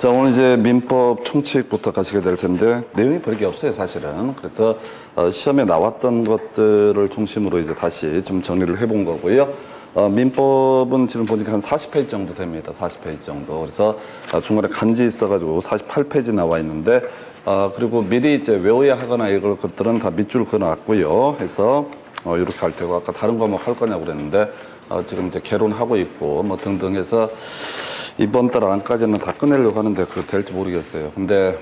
자, 오늘 이제 민법 총칙부터 가시게 될 텐데, 내용이 별게 없어요, 사실은. 그래서, 시험에 나왔던 것들을 중심으로 이제 다시 좀 정리를 해본 거고요. 민법은 지금 보니까 한 40페이지 정도 됩니다. 40페이지 정도. 그래서, 중간에 간지 있어가지고 48페이지 나와 있는데, 그리고 미리 이제 외워야 하거나 이걸 것들은 다 밑줄 그어놨고요. 해서, 이렇게 할 테고, 아까 다른 과목 할 거냐고 그랬는데, 지금 이제 개론하고 있고, 뭐 등등 해서, 이번 달 안까지는 다 끝내려고 하는데 그거 될지 모르겠어요. 근데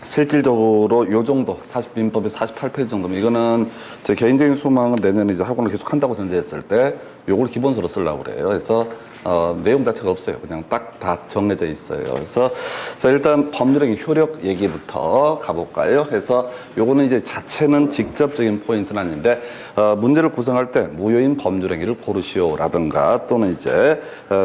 실질적으로 요 정도, 민법이 48페이지 정도면 이거는 제 개인적인 소망은 내년에 이제 학원을 계속 한다고 전제했을 때 요걸 기본서로 쓰려고 그래요. 그래서 내용 자체가 없어요. 그냥 딱 다 정해져 있어요. 그래서 자, 일단 법률행위 효력 얘기부터 가볼까요? 해서 요거는 이제 자체는 직접적인 포인트는 아닌데 문제를 구성할 때 무효인 법률행위를 고르시오라든가 또는 이제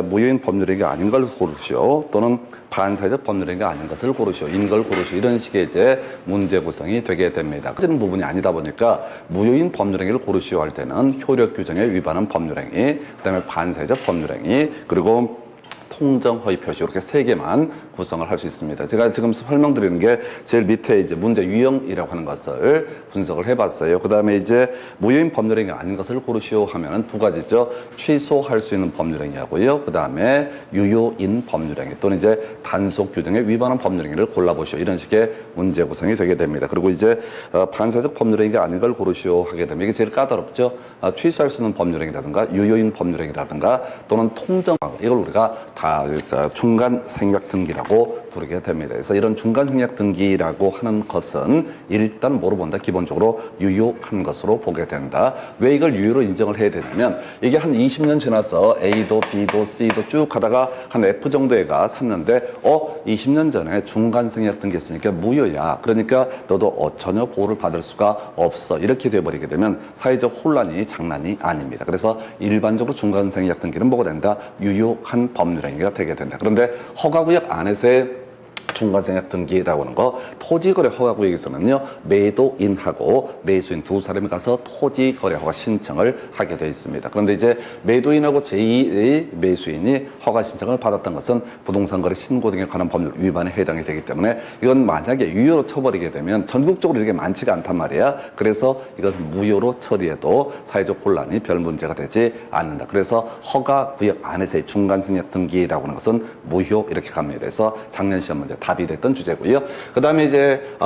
무효인 법률행위가 아닌 걸 고르시오 또는 반사회적 법률행위가 아닌 것을 고르시오, 인걸 고르시오 이런 식의 이제 문제 구성이 되게 됩니다. 그런 부분이 아니다 보니까 무효인 법률행위를 고르시오 할 때는 효력 규정에 위반한 법률행위, 그다음에 반사회적 법률행위, 그리고 통정 허위 표시 이렇게 세 개만 구성을 할 수 있습니다. 제가 지금 설명드리는 게 제일 밑에 이제 문제 유형이라고 하는 것을 분석을 해봤어요. 그 다음에 이제 무효인 법률행위 아닌 것을 고르시오 하면은 두 가지죠. 취소할 수 있는 법률행위하고요. 그 다음에 유효인 법률행위 또는 이제 단속 규정에 위반한 법률행위를 골라보시오. 이런 식의 문제 구성이 되게 됩니다. 그리고 이제 반사적 법률행위가 아닌 걸 고르시오 하게 되면 이게 제일 까다롭죠. 취소할 수 있는 법률행위라든가 유효인 법률행위라든가 또는 통정 이걸 우리가 다 중간 생략 등기라고 부르게 됩니다. 그래서 이런 중간 생략 등기라고 하는 것은 일단 뭐로 본다? 기본적으로 유효한 것으로 보게 된다. 왜 이걸 유효로 인정을 해야 되냐면 이게 한 20년 지나서 A도 B도 C도 쭉 가다가 한 F 정도에 가 샀는데 20년 전에 중간 생략 등기 했으니까 무효야. 그러니까 너도 전혀 보호를 받을 수가 없어. 이렇게 돼버리게 되면 사회적 혼란이 장난이 아닙니다. 그래서 일반적으로 중간 생략 등기는 뭐가 된다? 유효한 법률행위가 되게 된다. 그런데 허가구역 안에서의 중간생략 등기라고 하는 거 토지거래 허가구역에서는요 매도인하고 매수인 두 사람이 가서 토지거래 허가 신청을 하게 되어 있습니다. 그런데 이제 매도인하고 제2의 매수인이 허가 신청을 받았던 것은 부동산거래 신고 등에 관한 법률 위반에 해당이 되기 때문에 이건 만약에 유효로 쳐버리게 되면 전국적으로 이렇게 많지가 않단 말이야. 그래서 이것은 무효로 처리해도 사회적 혼란이 별 문제가 되지 않는다. 그래서 허가구역 안에서의 중간생략 등기라고 하는 것은 무효 이렇게 갑니다. 그래서 작년 시험 문제 답이 됐던 주제고요. 그 다음에 이제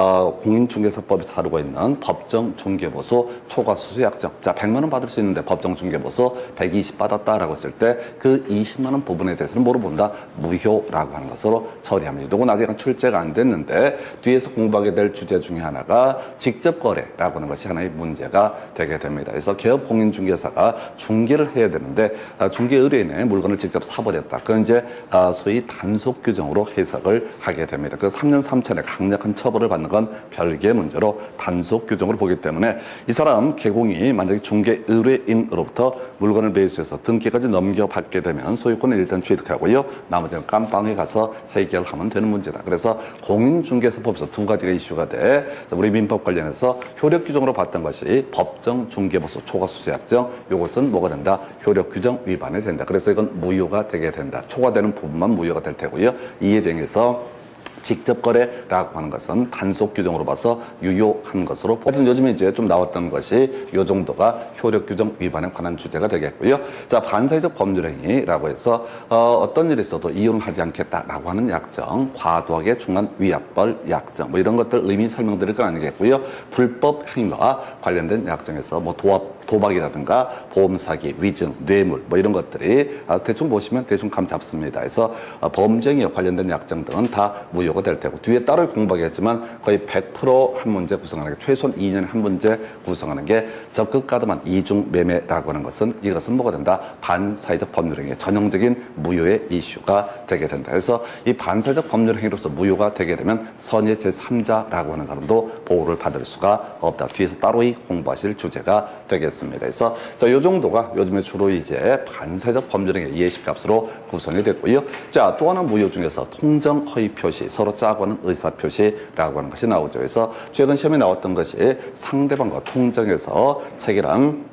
공인중개사법에서 다루고 있는 법정중개보수 초과수수 약정. 자, 100만 원 받을 수 있는데 법정중개보수 120 받았다라고 했을 때 그 20만 원 부분에 대해서는 뭐로 본다? 무효라고 하는 것으로 처리합니다. 이건 아직 출제가 안 됐는데 뒤에서 공부하게 될 주제 중에 하나가 직접거래라고 하는 것이 하나의 문제가 되게 됩니다. 그래서 개업 공인중개사가 중개를 해야 되는데 중개 의뢰인의 물건을 직접 사버렸다. 그건 이제 소위 단속 규정으로 해석을 하게 됩니다. 그래서 3년 3천에 강력한 처벌을 받는 건 별개의 문제로 단속 규정으로 보기 때문에 이 사람 개공이 만약에 중개 의뢰인으로부터 물건을 매수해서 등기까지 넘겨받게 되면 소유권을 일단 취득하고요. 나머지는 깜빵에 가서 해결하면 되는 문제다. 그래서 공인중개사법에서 두 가지가 이슈가 돼. 우리 민법 관련해서 효력 규정으로 봤던 것이 법정중개보수 초과수수약정 이것은 뭐가 된다? 효력 규정 위반이 된다. 그래서 이건 무효가 되게 된다. 초과되는 부분만 무효가 될 테고요. 이에 대해서 직접거래라고 하는 것은 단속 규정으로 봐서 유효한 것으로 하여튼 요즘에 이제 좀 나왔던 것이 요 정도가 효력 규정 위반에 관한 주제가 되겠고요. 자, 반사회적 법률행위라고 해서 어떤 일이 있어도 이혼을 하지 않겠다라고 하는 약정, 과도하게 중한 위약벌 약정 뭐 이런 것들 의미 설명드릴 건 아니겠고요. 불법 행위와 관련된 약정에서 뭐 도박이라든가 보험 사기, 위증, 뇌물 뭐 이런 것들이 대충 보시면 대충 감 잡습니다. 그래서 범죄행위와 관련된 약정 등은 다 무효가 될 테고 뒤에 따로 공부하겠지만 거의 100% 한 문제 구성하는 게 최소한 2년에 한 문제 구성하는 게 적극 가담한 이중 매매라고 하는 것은 이것은 뭐가 된다? 반사회적 법률행위의 전형적인 무효의 이슈가 되게 된다. 그래서 이 반사회적 법률행위로서 무효가 되게 되면 선의 제3자라고 하는 사람도 보호를 받을 수가 없다. 뒤에서 따로이 공부하실 주제가 되겠습니다. 그래서 자, 요 정도가 요즘에 주로 이제 반사회적 법률행위 예시 값으로 구성이 됐고요. 자, 또 하나 무효 중에서 통정 허위 표시, 서로 짜고 하는 의사 표시라고 하는 것이 나오죠. 그래서 최근 시험에 나왔던 것이 상대방과 통정해서 체결한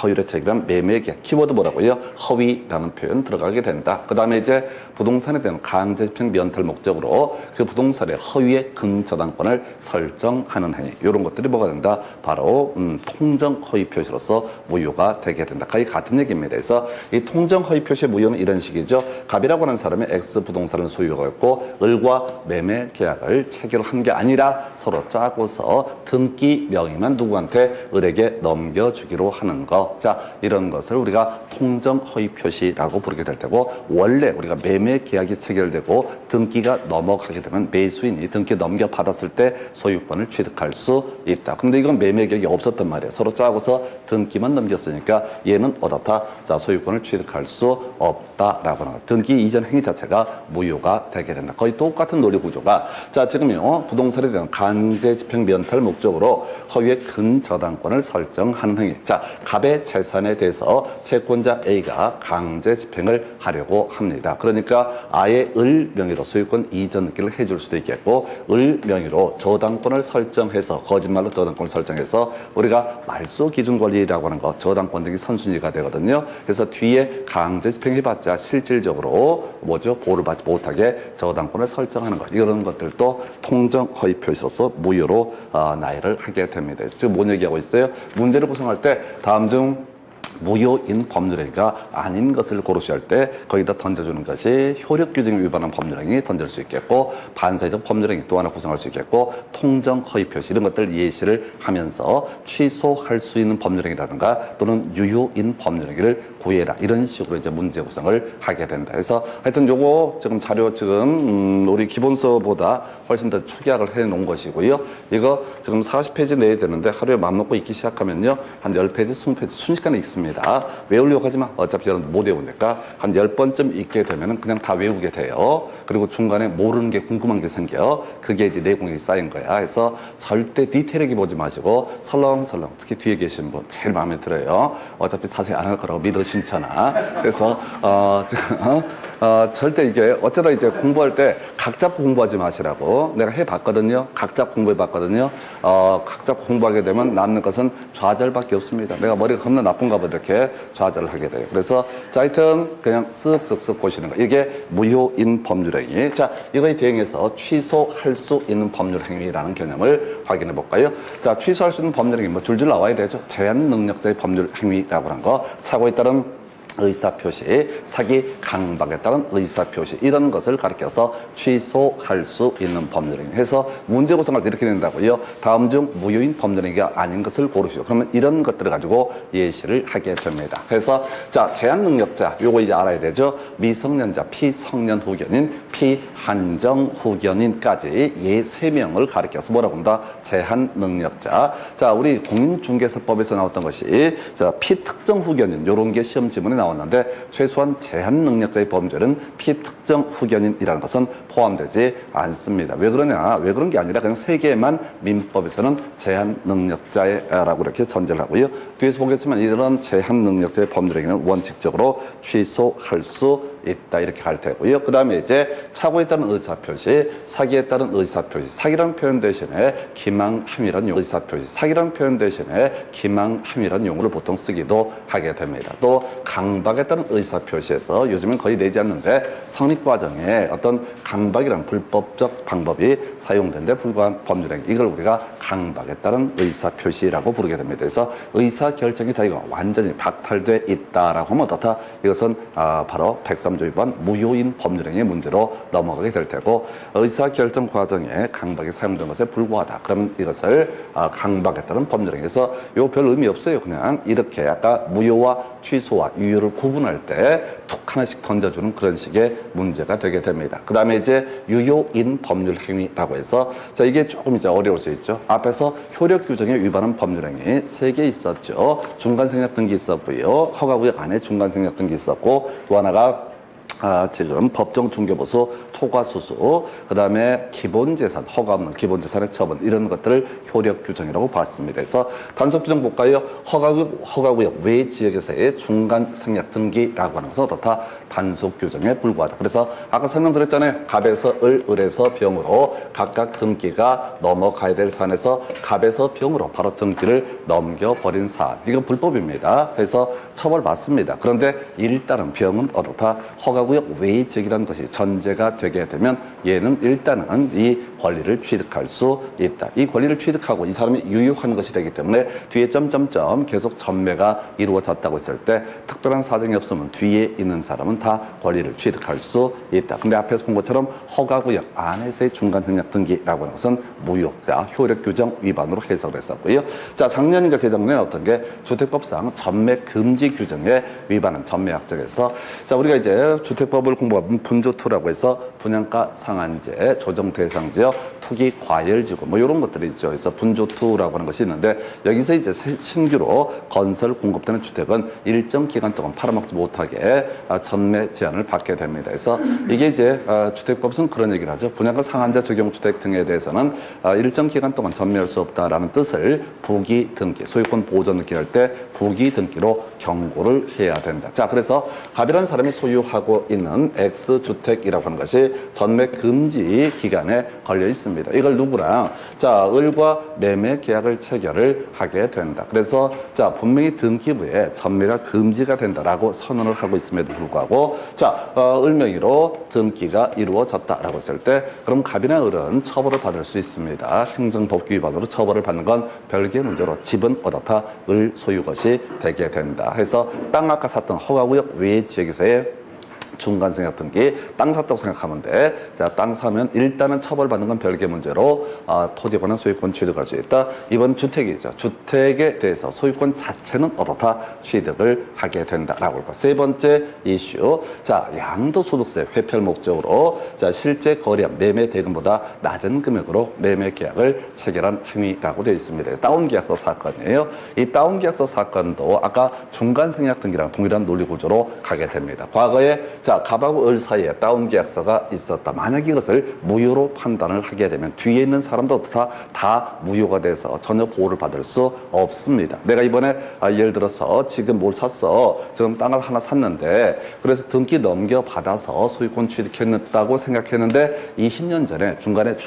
허위로 체결한 매매계약, 키워드 뭐라고요? 허위라는 표현 들어가게 된다. 그 다음에 이제 부동산에 대한 강제집행 면탈 목적으로 그 부동산의 허위의 근저당권을 설정하는 행위, 이런 것들이 뭐가 된다? 바로 통정 허위 표시로서 무효가 되게 된다. 거의 같은 얘기입니다. 그래서 이 통정 허위 표시 무효는 이런 식이죠. 갑이라고 하는 사람이 X 부동산을 소유하고 있고 을과 매매 계약을 체결한 게 아니라 서로 짜고서 등기 명의만 누구한테? 을에게 넘겨주기로 하는 거. 자, 이런 것을 우리가 통정 허위 표시라고 부르게 될 테고, 원래 우리가 매매 계약이 체결되고 등기가 넘어가게 되면 매수인이 등기 넘겨받았을 때 소유권을 취득할 수 있다. 근데 이건 매매 계약이 없었단 말이에요. 서로 짜고서 등기만 넘겼으니까 얘는 어떻다? 자, 소유권을 취득할 수 없다라고 하는 거. 등기 이전 행위 자체가 무효가 되게 된다. 거의 똑같은 논리 구조가, 자, 지금요 부동산에 대한 강제 집행 면탈 목적으로 허위의 근저당권을 설정하는 행위. 자, 갑의 재산에 대해서 채권자 A가 강제 집행을 하려고 합니다. 그러니까 아예 을 명의로 소유권 이전 등기를 해줄 수도 있겠고, 을 명의로 저당권을 설정해서, 거짓말로 저당권을 설정해서 우리가 말소 기준 권리라고 하는 거, 저당권 등이 선순위가 되거든요. 그래서 뒤에 강제 집행해봤자 실질적으로 뭐죠? 보호를 받지 못하게 저당권을 설정하는 것, 이런 것들도 통정 허위 표시로서 무효로 나열을 하게 됩니다. 지금 뭔 얘기하고 있어요? 문제를 구성할 때 다음 중 무효인 법률행위가 아닌 것을 고르셔야 할 때 거기다 던져주는 것이 효력 규정에 위반한 법률행위 던질 수 있겠고, 반사회적 법률행위 또 하나 구성할 수 있겠고, 통정 허위 표시 이런 것들 예시를 하면서 취소할 수 있는 법률행위라든가 또는 유효인 법률행위를 구해라, 이런 식으로 이제 문제 구성을 하게 된다. 그래서 하여튼 요거 지금 자료 지금 우리 기본서보다 훨씬 더 축약을 해 놓은 것이고요. 이거 지금 40페이지 내야 되는데 하루에 맘먹고 읽기 시작하면요 한 10페이지, 20페이지 순식간에 읽습니다. 외우려고 하지만 어차피 여러분 못 외우니까 한 10번쯤 읽게 되면 그냥 다 외우게 돼요. 그리고 중간에 모르는 게, 궁금한 게 생겨. 그게 이제 내공이 쌓인 거야. 그래서 절대 디테일하게 보지 마시고 설렁설렁, 특히 뒤에 계신 분 제일 마음에 들어요. 어차피 자세히 안 할 거라고 믿어 심잖아. 그래서 절대 이게 어쩌다 이제 공부할 때 각 잡고 공부하지 마시라고 내가 해봤거든요. 각 잡고 공부해봤거든요. 각 잡고 공부하게 되면 남는 것은 좌절밖에 없습니다. 내가 머리가 겁나 나쁜가 보다 이렇게 좌절을 하게 돼요. 그래서 자, 하여튼 그냥 쓱쓱쓱 보시는 거. 이게 무효인 법률행위. 자, 이거에 대응해서 취소할 수 있는 법률행위라는 개념을 확인해 볼까요? 자, 취소할 수 있는 법률행위 뭐 줄줄 나와야 되죠. 제한 능력자의 법률행위라고 하는 거, 착오에 따른 의사표시, 사기, 강박에 따른 의사표시, 이런 것을 가리켜서 취소할 수 있는 법률행위 해서 문제 구성할 때 이렇게 된다고요. 다음 중 무효인 법률행위가 아닌 것을 고르시오. 그러면 이런 것들을 가지고 예시를 하게 됩니다. 그래서 자, 제한 능력자 요거 이제 알아야 되죠. 미성년자, 피성년 후견인, 피한정 후견인까지 예 3명을 가리켜서 뭐라고 한다? 제한 능력자. 자, 우리 공인중개사법에서 나왔던 것이 자, 피특정 후견인, 요런 게 시험 지문에 나왔는데 최소한 제한 능력자의 범죄는 피특정 후견인이라는 것은 포함되지 않습니다. 왜 그러냐? 왜 그런 게 아니라 그냥 3개만 민법에서는 제한 능력자라고 이렇게 전제를 하고요. 뒤에서 보겠지만 이런 제한 능력자의 범죄행위는 원칙적으로 취소할 수 있다, 이렇게 갈 테고요. 그 다음에 이제 착오에 따른 의사표시, 사기에 따른 의사표시, 사기라는 표현 대신에 기망함이라는 용, 의사표시, 사기라는 표현 대신에 기망함이라는 용어를 보통 쓰기도 하게 됩니다. 또 강박에 따른 의사표시에서 요즘은 거의 내지 않는데 성립과정에 어떤 강박이라는 불법적 방법이 사용된 데 불과한 법률행위, 이걸 우리가 강박에 따른 의사표시라고 부르게 됩니다. 그래서 의사결정의 자유가 완전히 박탈돼 있다라고 하면 어떻다? 이것은 바로 103조 위반 무효인 법률행위 문제로 넘어가게 될 테고, 의사결정 과정에 강박이 사용된 것에 불과하다. 그러면 이것을 강박에 따른 법률행위에서 요 별 의미 없어요. 그냥 이렇게 아까 무효와 취소와 유효를 구분할 때 툭 하나씩 던져주는 그런 식의 문제가 되게 됩니다. 그 다음에 이제 유효인 법률행위라고 해서 자, 이게 조금 이제 어려울 수 있죠. 앞에서 효력 규정에 위반한 법률행위 3개 있었죠. 중간생략 등기 있었고요. 허가구역 안에 중간생략 등기 있었고, 또 하나가 지금 법정중개보수, 초과수수, 그 다음에 기본재산, 허가 없는 기본재산의 처분, 이런 것들을 효력 규정이라고 봤습니다. 그래서 단속 규정 볼까요? 허가구역 외 지역에서의 중간 생략 등기라고 하는 것은 어떻다? 단속 규정에 불과하다. 그래서 아까 설명드렸잖아요. 갑에서 을에서 병으로 각각 등기가 넘어가야 될 사안에서 갑에서 병으로 바로 등기를 넘겨버린 사안. 이건 불법입니다. 그래서 처벌받습니다. 그런데 일단은 병은 어떻다? 허가구역 외의 지역이라는 것이 전제가 되게 되면 얘는 일단은 이 권리를 취득할 수 있다. 이 권리를 취득하고 이 사람이 유효한 것이 되기 때문에 뒤에 점점점 계속 전매가 이루어졌다고 했을 때 특별한 사정이 없으면 뒤에 있는 사람은 다 권리를 취득할 수 있다. 근데 앞에서 본 것처럼 허가구역 안에서의 중간생략 등기라고 하는 것은 무효, 효력 규정 위반으로 해석을 했었고요. 자, 작년인가 재작년에 어떤 게 주택법상 전매 금지 규정에 위반한 전매약정에서 자, 우리가 이제 주택법을 공부하면 분조투라고 해서 분양가 상한제, 조정 대상지역, 투기 과열지구 뭐 이런 것들이 있죠. 그래서 분조투라고 하는 것이 있는데 여기서 이제 신규로 건설 공급되는 주택은 일정 기간 동안 팔아먹지 못하게 전매 제한을 받게 됩니다. 그래서 이게 이제 주택법은 그런 얘기를 하죠. 분양가 상한제 적용 주택 등에 대해서는 일정 기간 동안 전매할 수 없다라는 뜻을 부기 등기, 소유권 보존 등기 할 때 부기 등기로 경고를 해야 된다. 자, 그래서 갑이라는 사람이 소유하고 있는 X주택이라고 하는 것이 전매 금지 기간에 걸려 있습니다. 이걸 누구랑? 자, 을과 매매 계약을 체결을 하게 된다. 그래서 자, 분명히 등기부에 전매가 금지가 된다라고 선언을 하고 있음에도 불구하고 자, 을명의로 등기가 이루어졌다라고 했을 때 그럼 갑이나 을은 처벌을 받을 수 있습니다. 행정법규 위반으로 처벌을 받는 건 별개의 문제로 집은 어떻다? 을 소유 것이 되게 된다. 해서 땅 아까 샀던 허가구역 외 지역에서의 중간생략 등기, 땅 샀다고 생각하면 돼. 자, 땅 사면 일단은 처벌받는 건 별개 문제로 토지에 관한 소유권 취득할 수 있다. 이번 주택이죠. 주택에 대해서 소유권 자체는 어떻다? 취득을 하게 된다라고 할 거. 세 번째 이슈. 자, 양도소득세 회피할 목적으로 자, 실제 거래한 매매 대금보다 낮은 금액으로 매매 계약을 체결한 행위라고 되어 있습니다. 다운계약서 사건이에요. 이 다운계약서 사건도 아까 중간생략 등기랑 동일한 논리 구조로 가게 됩니다. 과거에 자, 갑하고 을 사이에 다운계약서가 있었다. 만약 이것을 무효로 판단을 하게 되면 뒤에 있는 사람도 다 무효가 돼서 전혀 보호를 받을 수 없습니다. 내가 이번에 예를 들어서 지금 뭘 샀어. 지금 땅을 하나 샀는데 그래서 등기 넘겨받아서 소유권 취득했다고 생각했는데 20년 전에 중간에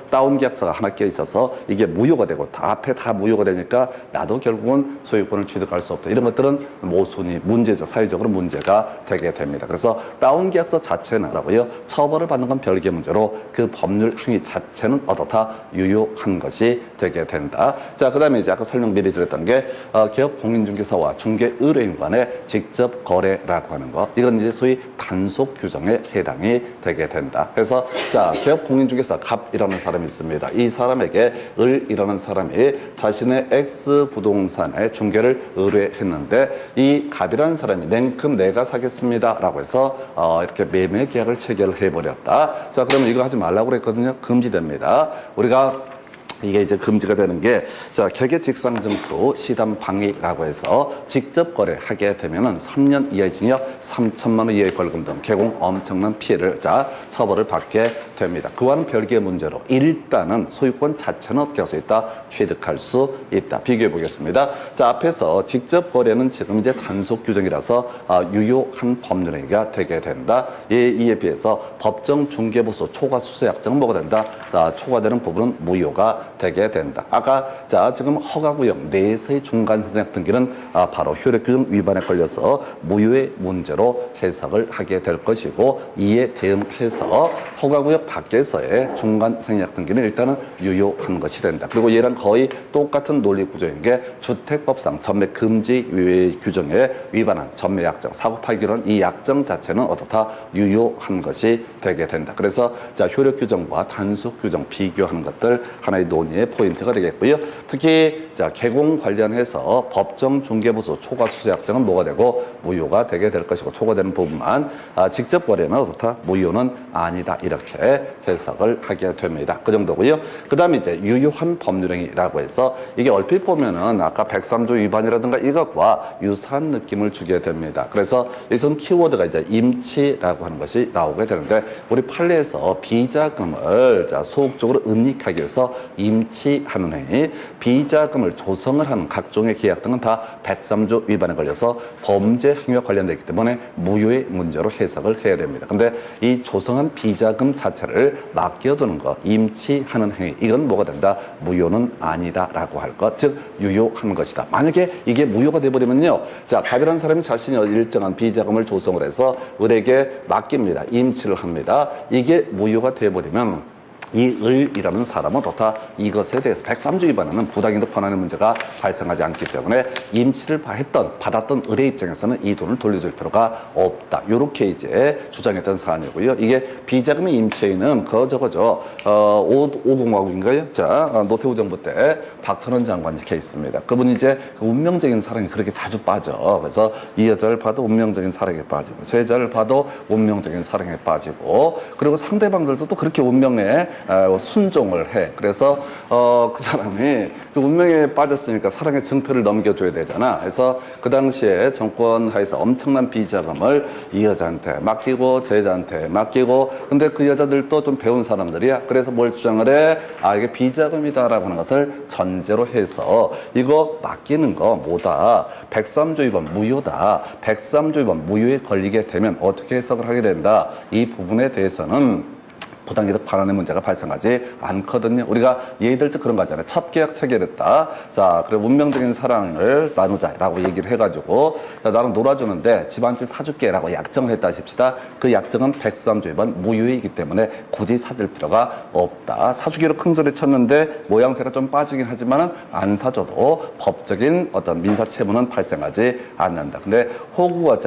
다운계약서가 하나 껴 있어서 이게 무효가 되고 앞에 다 무효가 되니까 나도 결국은 소유권을 취득할 수 없다. 이런 것들은 모순이 문제죠. 사회적으로 문제가 되게 됩니다. 그래서 다운계약서 자체는라고요. 처벌을 받는 건 별개 문제로 그 법률 행위 자체는 어떻다? 유효한 것이 되게 된다. 자, 그다음에 이제 아까 설명 미리 드렸던 게 기업 공인중개사와 중개 의뢰인 간의 직접 거래라고 하는 거. 이건 이제 소위 단속 규정에 해당이 되게 된다. 그래서 자, 기업 공인중개사 갑이라는 사람이 있습니다. 이 사람에게 을이라는 사람이 자신의 X 부동산의 중개를 의뢰했는데 이 갑이라는 사람이 냉큼 내가 사겠습니다. 라고 해서 이렇게 매매 계약을 체결을 해버렸다. 자, 그러면 이거 하지 말라고 그랬거든요. 금지됩니다. 우리가 이게 이제 금지가 되는 게, 자, 계계직상점투 시담방위라고 해서 직접 거래하게 되면은 3년 이하의 징역, 3천만 원 이하의 벌금 등 개공 엄청난 피해를, 자, 처벌을 받게 됩니다. 그와는 별개의 문제로 일단은 소유권 자체는 어떻게 할 수 있다? 취득할 수 있다. 비교해 보겠습니다. 자, 앞에서 직접 거래는 지금 이제 단속 규정이라서 유효한 법률행위가 되게 된다. 이에 비해서 법정 중개보수 초과 수수약정은 뭐가 된다? 자, 초과되는 부분은 무효가 되게 된다. 아까 자, 지금 허가구역 내에서의 중간생략 등기는 바로 효력규정 위반에 걸려서 무효의 문제로 해석을 하게 될 것이고, 이에 대응해서 허가구역 밖에서의 중간생략 등기는 일단은 유효한 것이 된다. 그리고 얘랑 거의 똑같은 논리 구조인 게 주택법상 전매 금지 규정에 위반한 전매약정, 사고 팔기로는 이 약정 자체는 어떻다? 유효한 것이 되게 된다. 그래서 자, 효력규정과 단속규정 비교하는 것들 하나의 논의 부분이 포인트가 되겠고요. 특히 자, 개공 관련해서 법정 중개부수 초과 수수약정은 뭐가 되고 무효가 되게 될 것이고 초과되는 부분만 직접 거래는 어떻다? 무효는 아니다. 이렇게 해석을 하게 됩니다. 그 정도고요. 그 다음에 이제 유효한 법률행위라고 해서 이게 얼핏 보면은 아까 103조 위반이라든가 이것과 유사한 느낌을 주게 됩니다. 그래서 여기서는 키워드가 이제 임치라고 하는 것이 나오게 되는데 우리 판례에서 비자금을 자, 소극적으로 은닉하기 위해서 임치하는 행위, 비자금을 조성을 하는 각종의 계약 등은 다 103조 위반에 걸려서 범죄 행위와 관련되기 때문에 무효의 문제로 해석을 해야 됩니다. 근데 이 조성한 비자금 자체를 맡겨두는 것, 임치하는 행위, 이건 뭐가 된다? 무효는 아니다라고 할 것, 즉 유효한 것이다. 만약에 이게 무효가 돼버리면요, 자, 갑이라는 사람이 자신이 일정한 비자금을 조성을 해서 을에게 맡깁니다. 임치를 합니다. 이게 무효가 돼버리면 이 을이라는 사람은 좋다. 이것에 대해서 103조 위반에는 부당이득 반환의 문제가 발생하지 않기 때문에 임치를 받았던 을의 입장에서는 이 돈을 돌려줄 필요가 없다. 이렇게 이제 주장했던 사안이고요. 이게 비자금의 임치에는 그저거죠. 5공화국인가요? 자, 노태우 정부 때 박찬원 장관이 케이스입니다. 그분이 이제 그 운명적인 사랑이 그렇게 자주 빠져. 그래서 이 여자를 봐도 운명적인 사랑에 빠지고 저 여자를 봐도 운명적인 사랑에 빠지고 그리고 상대방들도 또 그렇게 운명에 순종을 해. 그래서 그 사람이 그 운명에 빠졌으니까 사랑의 증표를 넘겨줘야 되잖아. 그래서 그 당시에 정권 하에서 엄청난 비자금을 이 여자한테 맡기고 저 여자한테 맡기고 근데 그 여자들도 좀 배운 사람들이야. 그래서 뭘 주장을 해? 아, 이게 비자금이다라고 하는 것을 전제로 해서 이거 맡기는 거 뭐다? 103조 위반 무효다. 103조 위반 무효에 걸리게 되면 어떻게 해석을 하게 된다? 이 부분에 대해서는 부당이득 반환의 문제가 발생하지 않거든요. 우리가 예를 들 때 그런 거 하잖아요. 첫 계약 체결했다. 자, 그래 운명적인 사랑을 나누자라고 얘기를 해가지고 자, 나랑 놀아주는데 집 한 채 사줄게라고 약정을 했다 싶시다. 그 약정은 103조 위반 무효이기 때문에 굳이 사줄 필요가 없다. 사주기로 큰 소리 쳤는데 모양새가 좀 빠지긴 하지만은 안 사줘도 법적인 어떤 민사 채무는 발생하지 않는다. 근데 호구가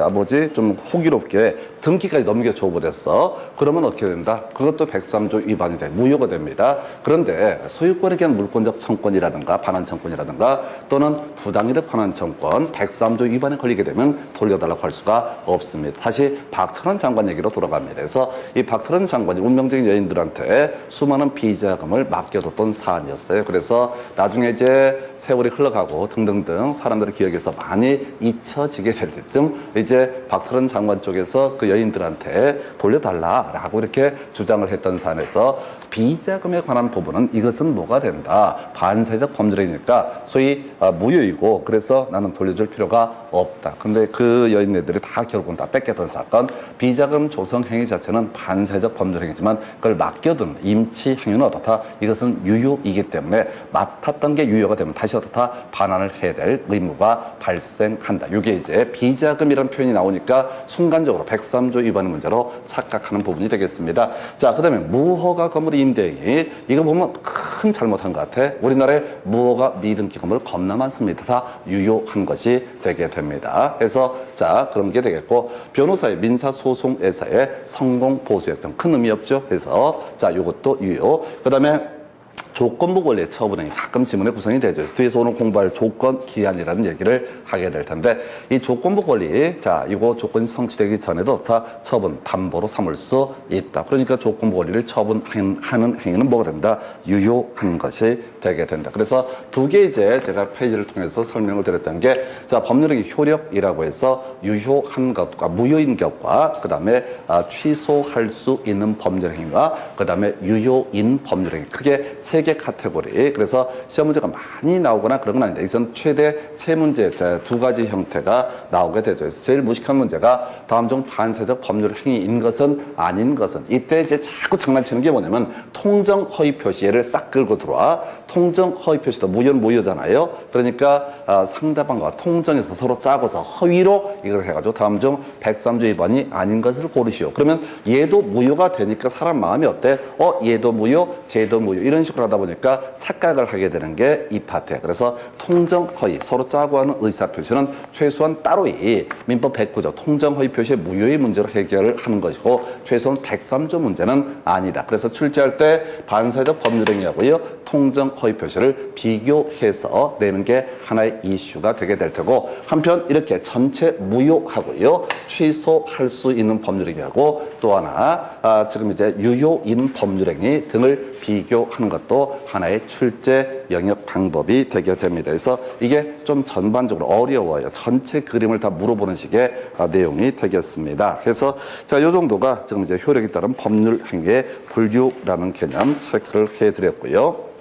좀 호기롭게 등기까지 넘겨줘 버렸어. 그러면 어떻게 된다? 그것도 103조 위반이 돼 무효가 됩니다. 그런데 소유권에 대한 물권적 청권이라든가 반환 청권이라든가 또는 부당이득 반환 청권 103조 위반에 걸리게 되면 돌려달라고 할 수가 없습니다. 다시 박철원 장관 얘기로 돌아갑니다. 그래서 이 박철원 장관이 운명적인 여인들한테 수많은 비자금을 맡겨뒀던 사안이었어요. 그래서 나중에 이제 세월이 흘러가고 등등등 사람들의 기억에서 많이 잊혀지게 될 때쯤 이제 박철원 장관 쪽에서 그 여인들한테 돌려달라라고 이렇게 주장을 했던 사안에서 비자금에 관한 부분은 이것은 뭐가 된다. 반사적 범죄이니까 소위 무효이고 그래서 나는 돌려줄 필요가 없다. 근데 그 여인네들이 다 결국은 다 뺏겼던 사건. 비자금 조성 행위 자체는 반사적 범죄행위지만 그걸 맡겨둔 임치 행위는 어떻다? 이것은 유효이기 때문에 맡았던 게 유효가 되면 다시 어떻다? 반환을 해야 될 의무가 발생한다. 이게 이제 비자금이라는 표현이 나오니까 순간적으로 103조 위반 문제로 착각하는 부분이 되겠습니다. 자, 그 다음에 무허가 건물의 임대행위. 이거 보면 큰 잘못한 것 같아. 우리나라에 무허가 미등기 건물 겁나 많습니다. 다 유효한 것이 되게 됩니다. 그래서 자, 그런 게 되겠고 변호사의 민사소송에서의 성공보수협정 큰 의미 없죠. 그래서 자, 이것도 유효. 그 다음에 조건부 권리의 처분이 가끔 지문에 구성이 되죠. 뒤에서 오늘 공부할 조건 기한이라는 얘기를 하게 될 텐데 이 조건부 권리, 자, 이거 조건이 성취되기 전에도 다 처분, 담보로 삼을 수 있다. 그러니까 조건부 권리를 처분하는 행위는 뭐가 된다? 유효한 것이 되게 된다. 그래서 두 개 이제 제가 페이지를 통해서 설명을 드렸던 게 자, 법률의 효력이라고 해서 유효한 것과 무효인 것과 그 다음에 취소할 수 있는 법률 행위와 그 다음에 유효인 법률 행위 크게 세 개 카테고리. 그래서 시험 문제가 많이 나오거나 그런 건 아닌데 이것은 최대 세 문제 두 가지 형태가 나오게 되죠. 그래서 제일 무식한 문제가 다음 중 반사적 법률 행위인 것은 아닌 것은 이때 이제 자꾸 장난치는 게 뭐냐면 통정 허위 표시를 싹 끌고 들어와. 통정 허위 표시도 무효는 무효잖아요. 그러니까 상대방과 통정해서 서로 짜고서 허위로 이걸 해가지고 다음 중 103조 위반이 아닌 것을 고르시오. 그러면 얘도 무효가 되니까 사람 마음이 어때? 얘도 무효, 쟤도 무효 이런 식으로 하다 그러다 보니까 착각을 하게 되는 게 이 파트야. 그래서 통정허위, 서로 짜고 하는 의사표시는 최소한 따로이 민법 109조 통정허위 표시의 무효의 문제로 해결을 하는 것이고 최소한 103조 문제는 아니다. 그래서 출제할 때 반사회적 법률행위하고요 통정허위 표시를 비교해서 내는 게 하나의 이슈가 되게 될 테고, 한편 이렇게 전체 무효하고요 취소할 수 있는 법률행위하고 또 하나 지금 이제 유효인 법률행위 등을 비교하는 것도 하나의 출제 영역 방법이 되게 됩니다. 그래서 이게 좀 전반적으로 어려워요. 전체 그림을 다 물어보는 식의 내용이 되겠습니다. 그래서 자, 요 정도가 지금 이제 효력에 따른 법률 행위의 분류라는 개념 체크를 해드렸고요.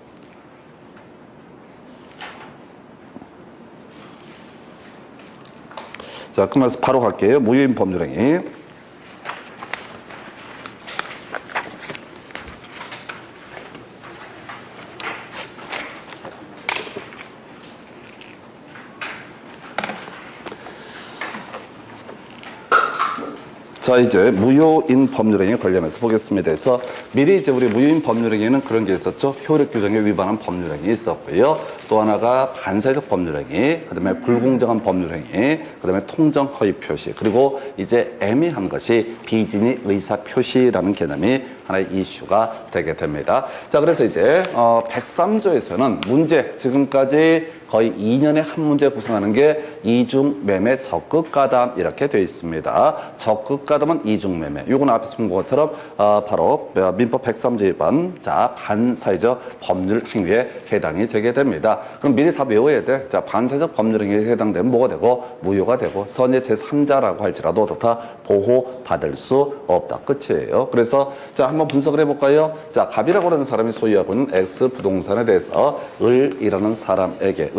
자, 그러면서 바로 갈게요. 무효인 법률행위. 자, 이제 무효인 법률행위 관련해서 보겠습니다. 그래서 미리 이제 우리 무효인 법률행위는 그런 게 있었죠. 효력 규정에 위반한 법률행위 있었고요. 또 하나가 반사회적 법률행위, 그 다음에 불공정한 법률행위, 그 다음에 통정허위 표시, 그리고 이제 애매한 것이 비진의 의사 표시라는 개념이 하나의 이슈가 되게 됩니다. 자, 그래서 이제 103조에서는 문제, 지금까지 거의 2년에 한 문제 구성하는 게 이중매매 적극가담 이렇게 되어 있습니다. 적극가담은 이중매매. 요건 앞에서 본 것처럼 바로 민법 103조 위반, 자, 반사회적 법률 행위에 해당이 되게 됩니다. 그럼 미리 다 외워야 돼. 자, 반사회적 법률 행위에 해당되면 뭐가 되고 무효가 되고 선의 제3자라고 할지라도 다 보호받을 수 없다. 끝이에요. 그래서 자, 한번 분석을 해볼까요? 자, 갑이라고 하는 사람이 소유하고 있는 X 부동산에 대해서 을이라는 사람에게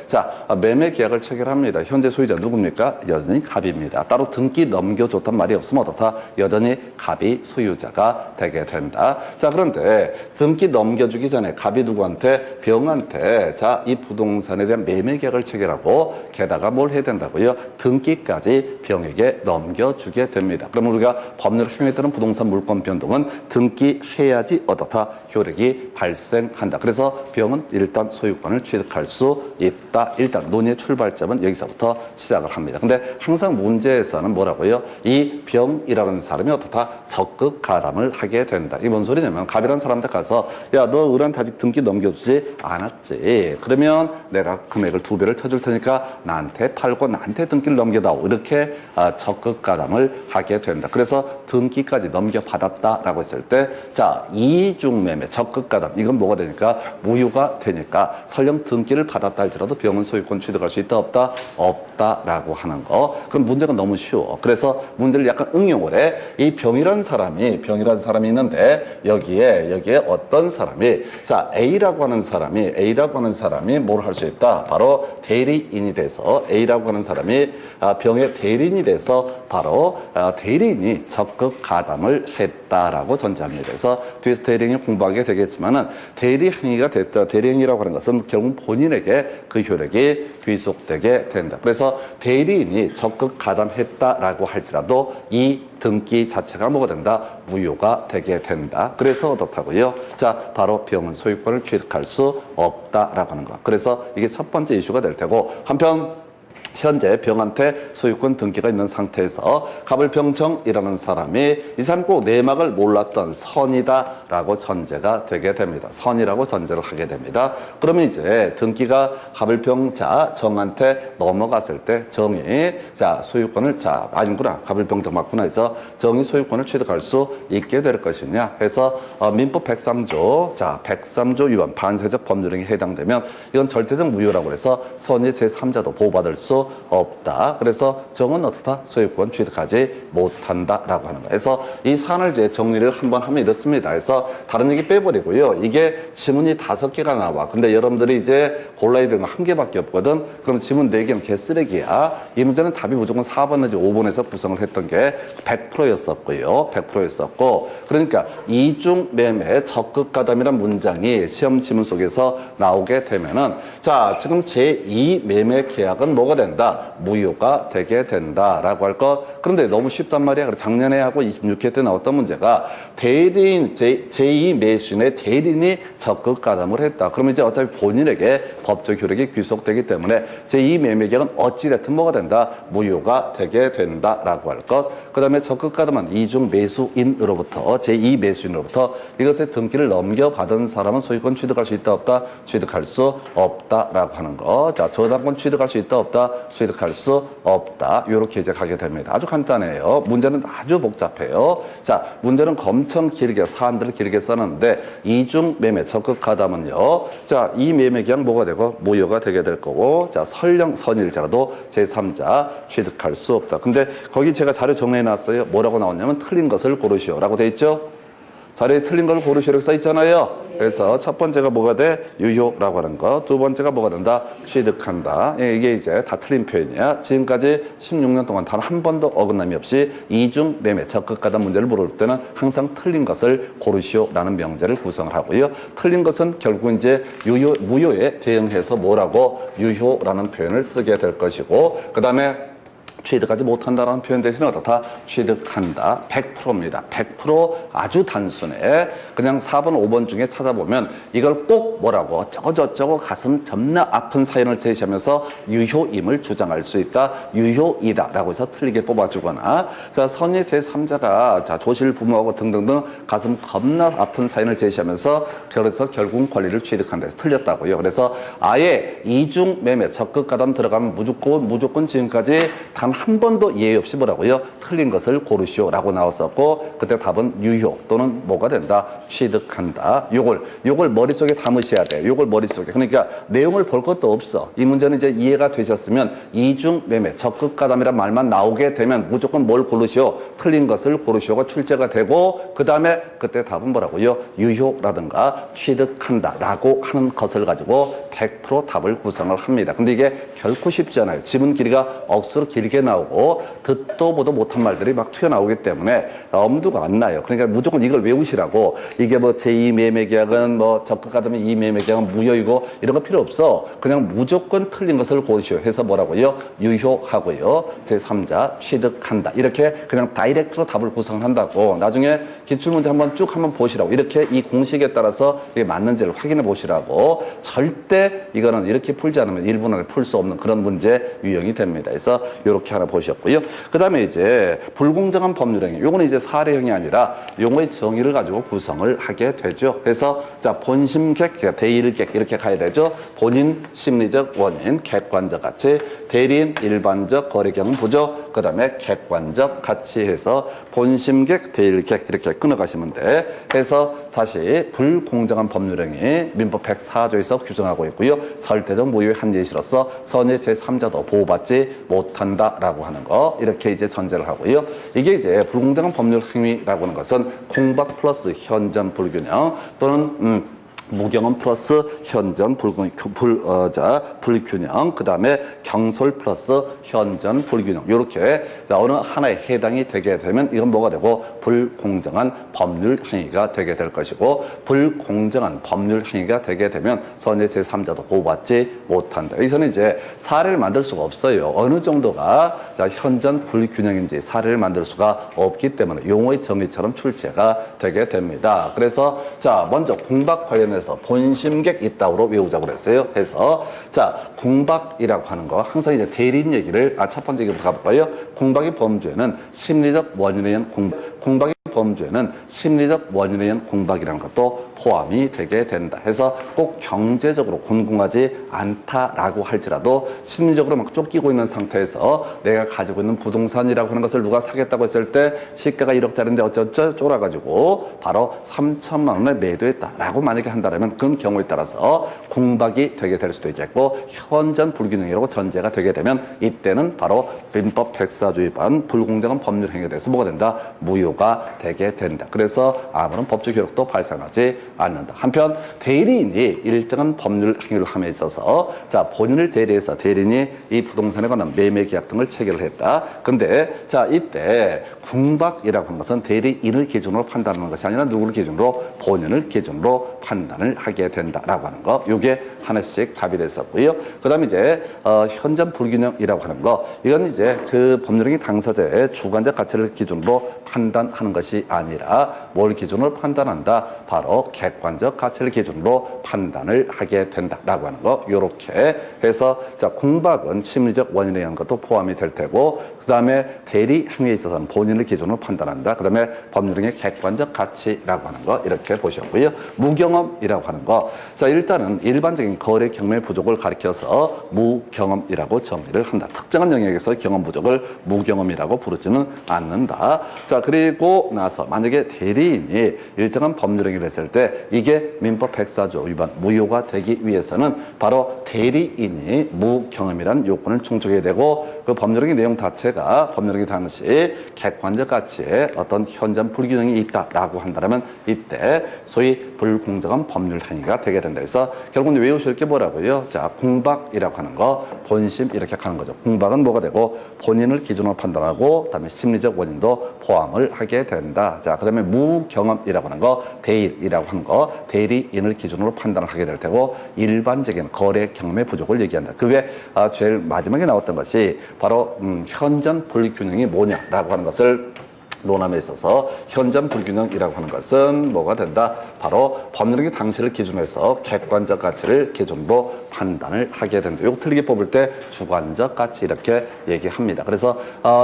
자, 매매 계약을 체결합니다. 현재 소유자 누굽니까? 여전히 갑입니다. 따로 등기 넘겨줬단 말이 없으면 어떻다? 여전히 갑이 소유자가 되게 된다. 자, 그런데 등기 넘겨주기 전에 갑이 누구한테? 병한테 자, 이 부동산에 대한 매매 계약을 체결하고 게다가 뭘 해야 된다고요? 등기까지 병에게 넘겨주게 됩니다. 그러면 우리가 법률 행위에 따른 부동산 물권 변동은 등기해야지 어떻다? 효력이 발생한다. 그래서 병은 일단 소유권을 취득할 수 있다. 일단 논의의 출발점은 여기서부터 시작을 합니다. 근데 항상 문제에서는 뭐라고요? 이 병이라는 사람이 어떻다? 적극 가담을 하게 된다. 이게 뭔 소리냐면 갑이라는 사람한테 가서 야, 너 을한테 아직 등기 넘겨주지 않았지? 그러면 내가 금액을 2배를 쳐줄 테니까 나한테 팔고 나한테 등기를 넘겨다오. 이렇게 적극 가담을 하게 된다. 그래서 등기까지 넘겨받았다라고 했을 때 자, 이중매매 적극 가담 이건 뭐가 되니까 무효가 되니까 설령 등기를 받았다 할지라도 병은 소유권 취득할 수 있다 없다? 없다라고 하는 거. 그럼 문제가 너무 쉬워. 그래서 문제를 약간 응용을 해. 이 병이라는 사람이 있는데 여기에 어떤 사람이 자, A라고 하는 사람이 뭘 할 수 있다? 바로 대리인이 돼서 A라고 하는 사람이 병의 대리인이 돼서 바로 대리인이 적극 가담을 했다라고 전제합니다. 그래서 뒤에서 대리인이 공부하게 되겠지만은 대리행위가 됐다. 대리행위라고 하는 것은 결국 본인에게 그 효력이 귀속되게 된다. 그래서 대리인이 적극 가담했다라고 할지라도 이 등기 자체가 뭐가 된다? 무효가 되게 된다. 그래서 어떻다고요? 자, 바로 병은 소유권을 취득할 수 없다라고 하는 거. 그래서 이게 첫 번째 이슈가 될 테고, 한편 현재 병한테 소유권 등기가 있는 상태에서 갑을병정이라는 사람이 이 사람 꼭 내막을 몰랐던 선이다라고 전제가 되게 됩니다. 선이라고 전제를 하게 됩니다. 그러면 이제 등기가 갑을병자 정한테 넘어갔을 때 정이 자, 소유권을 자, 아니구나. 갑을병정 맞구나 해서 정이 소유권을 취득할 수 있게 될 것이냐 해서 민법 103조 자, 103조 위반 반사회적 법률행위에 해당되면 이건 절대적 무효라고 해서 선의 제3자도 보호받을 수 없다. 그래서 정은 어떻다? 소유권 취득하지 못한다라고 하는 거예요. 그래서 이 사안을 이제 정리를 한번 하면 이렇습니다. 그래서 다른 얘기 빼버리고요. 이게 지문이 5개가 나와. 근데 여러분들이 이제 골라야 되는 건 1개밖에 없거든. 그럼 지문 4개는 개쓰레기야. 이 문제는 답이 무조건 4번 내지 5번에서 구성을 했던 게 100%였었고요. 100%였었고. 그러니까 이중매매 적극가담이란 문장이 시험 지문 속에서 나오게 되면은 자, 지금 제2매매 계약은 뭐가 된다? 된다? 무효가 되게 된다라고 할 것. 그런데 너무 쉽단 말이야. 그래서 작년에 하고 26회 때 나왔던 문제가 대리인, 제2 매수인의 대리인이 적극 가담을 했다. 그러면 이제 어차피 본인에게 법적 효력이 귀속되기 때문에 제2 매매계약은 어찌됐든 뭐가 된다? 무효가 되게 된다라고 할 것. 그 다음에 적극 가담한 이중 매수인으로부터, 제2 매수인으로부터 이것의 등기를 넘겨받은 사람은 소유권 취득할 수 있다, 없다? 취득할 수 없다라고 하는 거. 자, 저당권 취득할 수 있다, 없다? 취득할 수 없다. 이렇게 이제 가게 됩니다. 아주 간단해요. 문제는 아주 복잡해요. 자, 문제는 엄청 길게, 사안들을 길게 써놨는데, 이중 매매, 적극 가담은요. 자, 이 매매 계약 뭐가 되고, 무효가 되게 될 거고, 자, 설령 선일자라도 제3자 취득할 수 없다. 근데 거기 제가 자료 정리해놨어요. 뭐라고 나왔냐면, 틀린 것을 고르시오. 라고 돼 있죠? 자리에 틀린 걸 고르시오. 이렇게 써 있잖아요. 그래서 첫 번째가 뭐가 돼? 유효라고 하는 거. 두 번째가 뭐가 된다? 취득한다. 이게 이제 다 틀린 표현이야. 지금까지 16년 동안 단 한 번도 어긋남이 없이 이중 매매, 적극 가담 문제를 물을 때는 항상 틀린 것을 고르시오라는 명제를 구성을 하고요. 틀린 것은 결국 이제 무효에 대응해서 뭐라고? 유효라는 표현을 쓰게 될 것이고, 그 다음에 취득하지 못한다라는 표현 대신에 어떻다? 취득한다. 100%입니다. 100% 아주 단순해. 그냥 4번, 5번 중에 찾아보면 이걸 꼭 뭐라고? 어쩌고저쩌고 가슴 겁나 아픈 사연을 제시하면서 유효임을 주장할 수 있다. 유효이다. 라고 해서 틀리게 뽑아주거나, 자, 선의 제3자가 자, 조실 부모하고 등등등 가슴 겁나 아픈 사연을 제시하면서 그래서 결국 권리를 취득한다 해서 틀렸다고요. 그래서 아예 이중 매매, 적극 가담 들어가면 무조건 지금까지 단 한 번도 예외 없이 뭐라고요? 틀린 것을 고르시오라고 나왔었고, 그때 답은 유효 또는 뭐가 된다? 취득한다. 요걸 머릿속에 담으셔야 돼. 요걸 머릿속에. 그러니까 내용을 볼 것도 없어. 이 문제는 이제 이해가 되셨으면 이중 매매, 적극 가담이란 말만 나오게 되면 무조건 뭘 고르시오? 틀린 것을 고르시오가 출제가 되고, 그 다음에 그때 답은 뭐라고요? 유효라든가 취득한다라고 하는 것을 가지고 100% 답을 구성을 합니다. 근데 이게 결코 쉽지 않아요. 지문 길이가 억수로 길게 나오고 듣도 보도 못한 말들이 막 튀어나오기 때문에 엄두가 안 나요. 그러니까 무조건 이걸 외우시라고. 이게 뭐 제2 매매계약은 뭐 적극 가담의 2 매매계약은 무효이고 이런 거 필요 없어. 그냥 무조건 틀린 것을 고르시오 해서 뭐라고요? 유효하고요. 제3자 취득한다. 이렇게 그냥 다이렉트로 답을 구성한다고. 나중에 기출문제 한번 보시라고. 이렇게 이 공식에 따라서 이게 맞는지를 확인해 보시라고. 절대 이거는 이렇게 풀지 않으면 1분 안에 풀 수 없는 그런 문제 유형이 됩니다. 그래서 이렇게 하나 보셨고요. 그 다음에 이제 불공정한 법률행위. 요거는 이제 사례형이 아니라 용어의 정의를 가지고 구성을 하게 되죠. 그래서 자, 본심객, 대일객 이렇게 가야 되죠. 본인 심리적 원인, 객관적 가치, 대리인 일반적 거래경 부족, 그 다음에 객관적 가치 해서 본심객, 대일객 이렇게 끊어가시면 돼. 그래서 다시 불공정한 법률행위 민법 104조에서 규정하고 있고요. 절대적 무효의 한 예시로서 선의 제3자도 보호받지 못한다라고 하는 거 이렇게 이제 전제를 하고요. 이게 이제 불공정한 법률행위라고 하는 것은 공박 플러스 현전 불균형 또는 무경험 플러스 현전 불균형, 그 다음에 경솔 플러스 현전 불균형. 요렇게 어느 하나에 해당이 되게 되면 이건 뭐가 되고 불공정한 법률 행위가 되게 될 것이고, 불공정한 법률 행위가 되게 되면 선의 제3자도 보호받지 못한다. 여기서는 이제 사례를 만들 수가 없어요. 어느 정도가 현전 불균형인지 사례를 만들 수가 없기 때문에 용어의 정의처럼 출제가 되게 됩니다. 그래서 자, 먼저 공박 관련해서 본심객 이따구로 외우자고 그랬어요. 해서 자, 공박이라고 하는 거 항상 이제 대리인 얘기를 첫 번째 얘기부터 가볼까요? 공박의 범죄는 심리적 원인에 의한 공박의 범죄는 심리적 원인에 의한 공박이라는 것도 포함이 되게 된다. 해서 꼭 경제적으로 곤궁하지 않다라고 할지라도 심리적으로 막 쫓기고 있는 상태에서 내가 가지고 있는 부동산이라고 하는 것을 누가 사겠다고 했을 때 시가가 1억짜리인데 어쩌죠 쫄아가지고 바로 3천만 원에 매도했다라고 만약에 한다면 그런 경우에 따라서 공박이 되게 될 수도 있겠고, 현전 불균형이라고 전제가 되게 되면 이때는 바로 민법 104조 위반 불공정한 법률 행위에 대해서 뭐가 된다? 무효가 되게 된다. 그래서 아무런 법적 효력도 발생하지 않는다. 한편 대리인이 일정한 법률 행위를 함에 있어서 자 본인을 대리해서 대리인이 이 부동산에 관한 매매 계약 등을 체결을 했다. 근데 자 이때 궁박이라고 하는 것은 대리인을 기준으로 판단하는 것이 아니라 누구를 기준으로 본인을 기준으로 판단을 하게 된다라고 하는 거. 요게 하나씩 답이 됐었고요. 그다음에 이제 현장 불균형이라고 하는 거. 이건 이제 그 법률행위 당사자의 주관적 가치를 기준으로 판단하는 것이 아니라 뭘 기준으로 판단한다? 바로 객관적 가치를 기준으로 판단을 하게 된다라고 하는 거. 요렇게 해서 자 궁박은 심리적 원인에 의한 것도 포함이 될 테고 그다음에 대리 행위에 있어서는 본인을 기준으로 판단한다. 그다음에 법률행위 객관적 가치라고 하는 거 이렇게 보셨고요. 무경험이라고 하는 거. 자 일단은 일반적인 거래 경매 부족을 가리켜서 무경험이라고 정의를 한다. 특정한 영역에서 경험 부족을 무경험이라고 부르지는 않는다. 자 그리고 나서 만약에 대리인이 일정한 법률행위를 했을 때 이게 민법 104조 위반 무효가 되기 위해서는 바로 대리인이 무경험이라는 요건을 충족해야 되고 그 법률행위 내용 자체가 법률행위 당시 객관적 가치에 어떤 현장 불균형이 있다라고 한다면 이때 소위 불공정한 법률 행위가 되게 된다. 그래서 결국 외우실 게 뭐라고요? 자 궁박이라고 하는 거 본심 이렇게 가는 거죠. 궁박은 뭐가 되고 본인을 기준으로 판단하고 그다음에 심리적 원인도 포함을 하게 된다. 자 그다음에 무경험이라고 하는 거 대일이라고 하는 거 대리인을 기준으로 판단을 하게 될 테고 일반적인 거래 경매 부족을 얘기한다. 그 외에 제일 마지막에 나왔던 것이 바로 현장 불균형이 뭐냐라고 하는 것을 논함에 있어서 현장 불균형이라고 하는 것은 뭐가 된다? 바로 법률행위 당시를 기준으로 해서 객관적 가치를 기준으로 판단을 하게 된다. 이거 틀리게 뽑을 때 주관적 가치 이렇게 얘기합니다. 그래서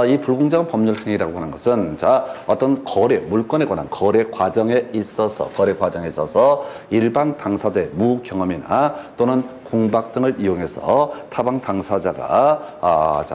이 불공정한 법률행위라고 하는 것은 자 어떤 거래 물건에 관한 거래 과정에 있어서 일반 당사자의 무경험이나 또는 궁박 등을 이용해서 타방 당사자가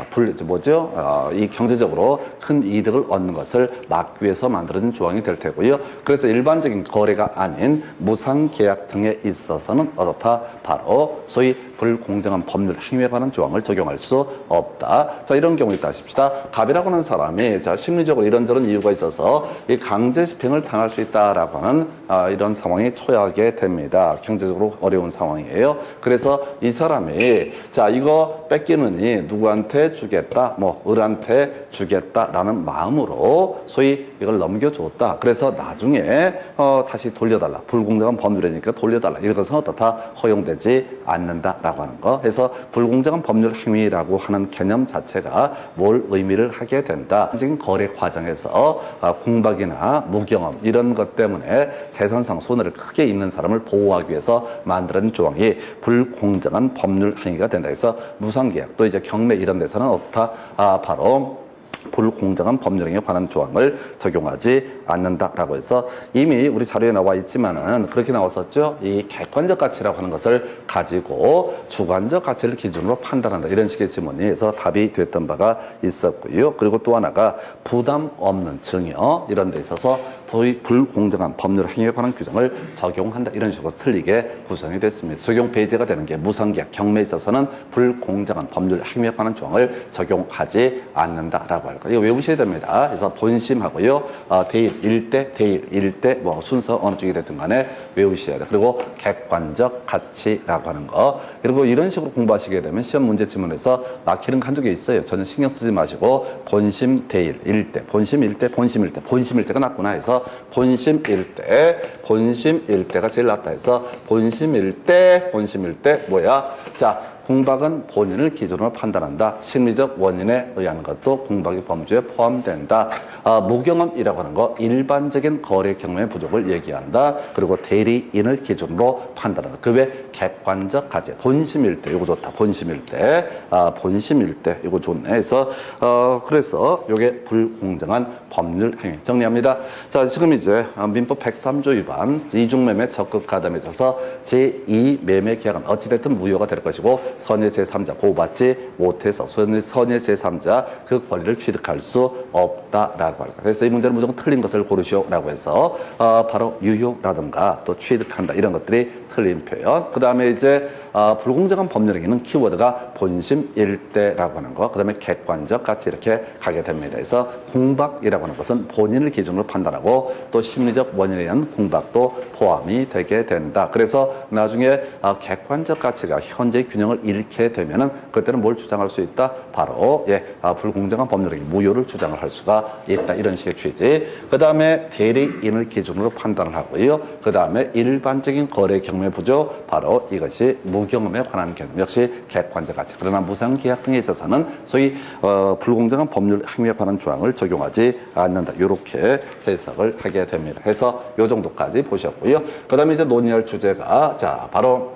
이 경제적으로 큰 이득을 얻는 것을 막기 위해서 만들어진 조항이 될 테고요. 그래서 일반적인 거래가 아닌 무상 계약 등에 있어서는 어떻다? 바로 소위 불공정한 법률 행위에 관한 조항을 적용할 수 없다. 자 이런 경우 있다 하십시다. 갑이라고 하는 사람이 자 심리적으로 이런저런 이유가 있어서 이 강제 집행을 당할 수 있다라고 하는 이런 상황에 처하게 됩니다. 경제적으로 어려운 상황이에요. 그래서 이 사람이 자 이거 뺏기느니 누구한테 주겠다, 뭐 을한테 주겠다라는 마음으로 소위 이걸 넘겨줬다. 그래서 나중에 다시 돌려달라. 불공정한 법률이니까 돌려달라. 이것은 어떻다? 허용되지 않는다라고 하는 거. 해서 불공정한 법률 행위라고 하는 개념 자체가 뭘 의미를 하게 된다. 지금 거래 과정에서 궁박이나 무경험 이런 것 때문에 재산상 손해를 크게 입는 사람을 보호하기 위해서 만들어진 조항이 불공정한 법률 행위가 된다. 그래서 무상계약 또 이제 경매 이런 데서는 어떻다? 바로 불공정한 법률행위에 관한 조항을 적용하지 않는다라고 해서 이미 우리 자료에 나와 있지만은 그렇게 나왔었죠. 이 객관적 가치라고 하는 것을 가지고 주관적 가치를 기준으로 판단한다. 이런 식의 지문이 해서 답이 됐던 바가 있었고요. 그리고 또 하나가 부담 없는 증여 이런 데 있어서 불공정한 법률 행위에 관한 규정을 적용한다. 이런 식으로 틀리게 구성이 됐습니다. 적용 배제가 되는 게 무상계약, 경매에 있어서는 불공정한 법률 행위에 관한 조항을 적용하지 않는다라고 할 거예요. 이거 외우셔야 됩니다. 그래서 본심하고요. 대일, 일대, 대일, 일대 뭐 순서 어느 쪽이 됐든 간에 외우셔야 돼요. 그리고 객관적 가치라고 하는 거. 그리고 이런 식으로 공부하시게 되면 시험 문제 지문에서 막히는 게 한두 개 있어요. 전혀 신경 쓰지 마시고 본심, 대일, 일대, 본심, 일대, 본심, 일대, 본심, 일대가 낫구나 해서 본심 일대가 제일 낫다 해서 본심 일대 뭐야? 자, 궁박은 본인을 기준으로 판단한다. 심리적 원인에 의한 것도 궁박의 범주에 포함된다. 무경험이라고 하는 거 일반적인 거래 경매 부족을 얘기한다. 그리고 대리인을 기준으로 판단한다. 그 외 객관적 가치 본심일 때 이거 좋다. 본심일 때 이거 좋네. 해서 그래서 이게 불공정한 법률 행위 정리합니다. 자 지금 이제 민법 103조 위반 이중매매 적극 가담에 있어서 제2 매매 계약은 어찌됐든 무효가 될 것이고 선의 제3자 보호받지 못해서 선의 제3자 그 권리를 취득할 수 없다라고 할까. 그래서 이 문제는 무조건 틀린 것을 고르시오라고 해서 바로 유효라든가 또 취득한다 이런 것들이 틀린 표현. 다음에 이제 불공정한 법률행위는 키워드가 본심 일대라고 하는 거, 그 다음에 객관적 같이 이렇게 가게 됩니다. 그래서 공박이라고 하는 것은 본인을 기준으로 판단하고 또 심리적 원인에 의한 공박도 포함이 되게 된다. 그래서 나중에 객관적 가치가 현재의 균형을 잃게 되면은 그때는 뭘 주장할 수 있다? 바로 불공정한 법률행위 무효를 주장을 할 수가 있다. 이런 식의 취지. 그 다음에 대리인을 기준으로 판단을 하고요. 그 다음에 일반적인 거래 경매 부조, 바로 이것이 무경험에 관한 개념, 역시 객관적 가치. 그러나 무상계약 등에 있어서는 소위 불공정한 법률 행위에 관한 조항을 적용하지 않는다. 이렇게 해석을 하게 됩니다. 해서 요 정도까지 보셨고요. 그 다음에 이제 논의할 주제가 바로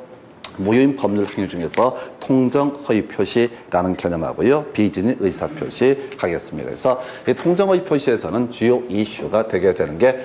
무효인 법률 행위 중에서 통정 허위 표시라는 개념하고요. 비진의 의사 표시 가겠습니다. 그래서 이 통정 허위 표시에서는 주요 이슈가 되게 되는 게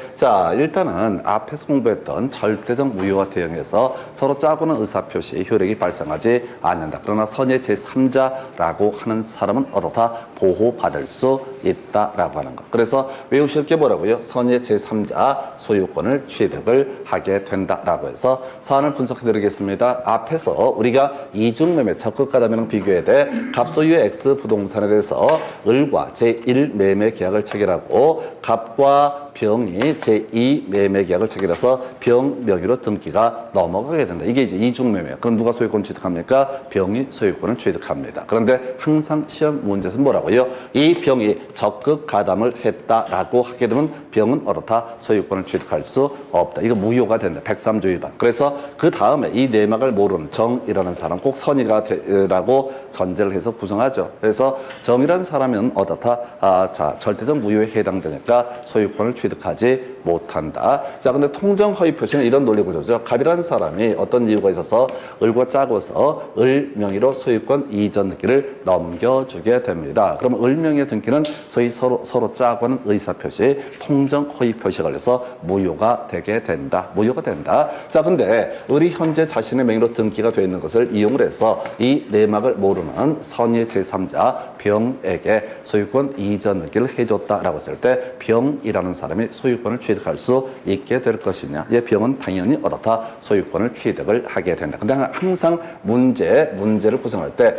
일단은 앞에서 공부했던 절대적 무효와 대응해서 서로 짜고는 의사 표시의 효력이 발생하지 않는다. 그러나 선의 제3자라고 하는 사람은 어떻다? 보호받을 수 있다라고 하는 것. 그래서 외우실 게 뭐라고요? 선의 제3자 소유권을 취득을 하게 된다라고 해서 사안을 분석해 드리겠습니다. 앞에서 우리가 이중매매 적극가담이랑 비교해야 돼. 갑소유의 X 부동산에 대해서 을과 제1 매매 계약을 체결하고 갑과 병이 제2 매매 계약을 체결해서 병 명의로 등기가 넘어가게 된다. 이게 이제 이중매매. 그럼 누가 소유권 취득합니까? 병이 소유권을 취득합니다. 그런데 항상 시험 문제에서는 뭐라고요? 이 병이 적극 가담을 했다라고 하게 되면 병은 어떻다? 소유권을 취득할 수 없다. 이거 무효가 된다. 103조 위반. 그래서 그 다음에 이 내막을 모르는 정이라는 사람 꼭 선의가 라고 전제를 해서 구성하죠. 그래서 정이라는 사람은 어떻다? 절대적 무효에 해당되니까 소유권을 취득하지 못한다. 근데 통정 허위 표시는 이런 논리 구조죠. 갑이라는 사람이 어떤 이유가 있어서 을과 짜고서 을 명의로 소유권 이전 등기를 넘겨주게 됩니다. 그럼 을 명의의 등기는 소위 서로 짜고는 의사 표시, 통정 허위 표시가 걸려서 무효가 되게 된다. 무효가 된다. 근데 을이 현재 자신의 명의로 등기가 되어 있는 것을 이용을 해서 이 내막을 모르는 선의 제3자 병에게 소유권 이전 등기를 해줬다라고 했을 때 병이라는 사람이 소유권을 취득할 수 있게 될 것이냐. 병은 당연히 어떻다? 소유권을 취득을 하게 된다. 근데 항상 문제를 구성할 때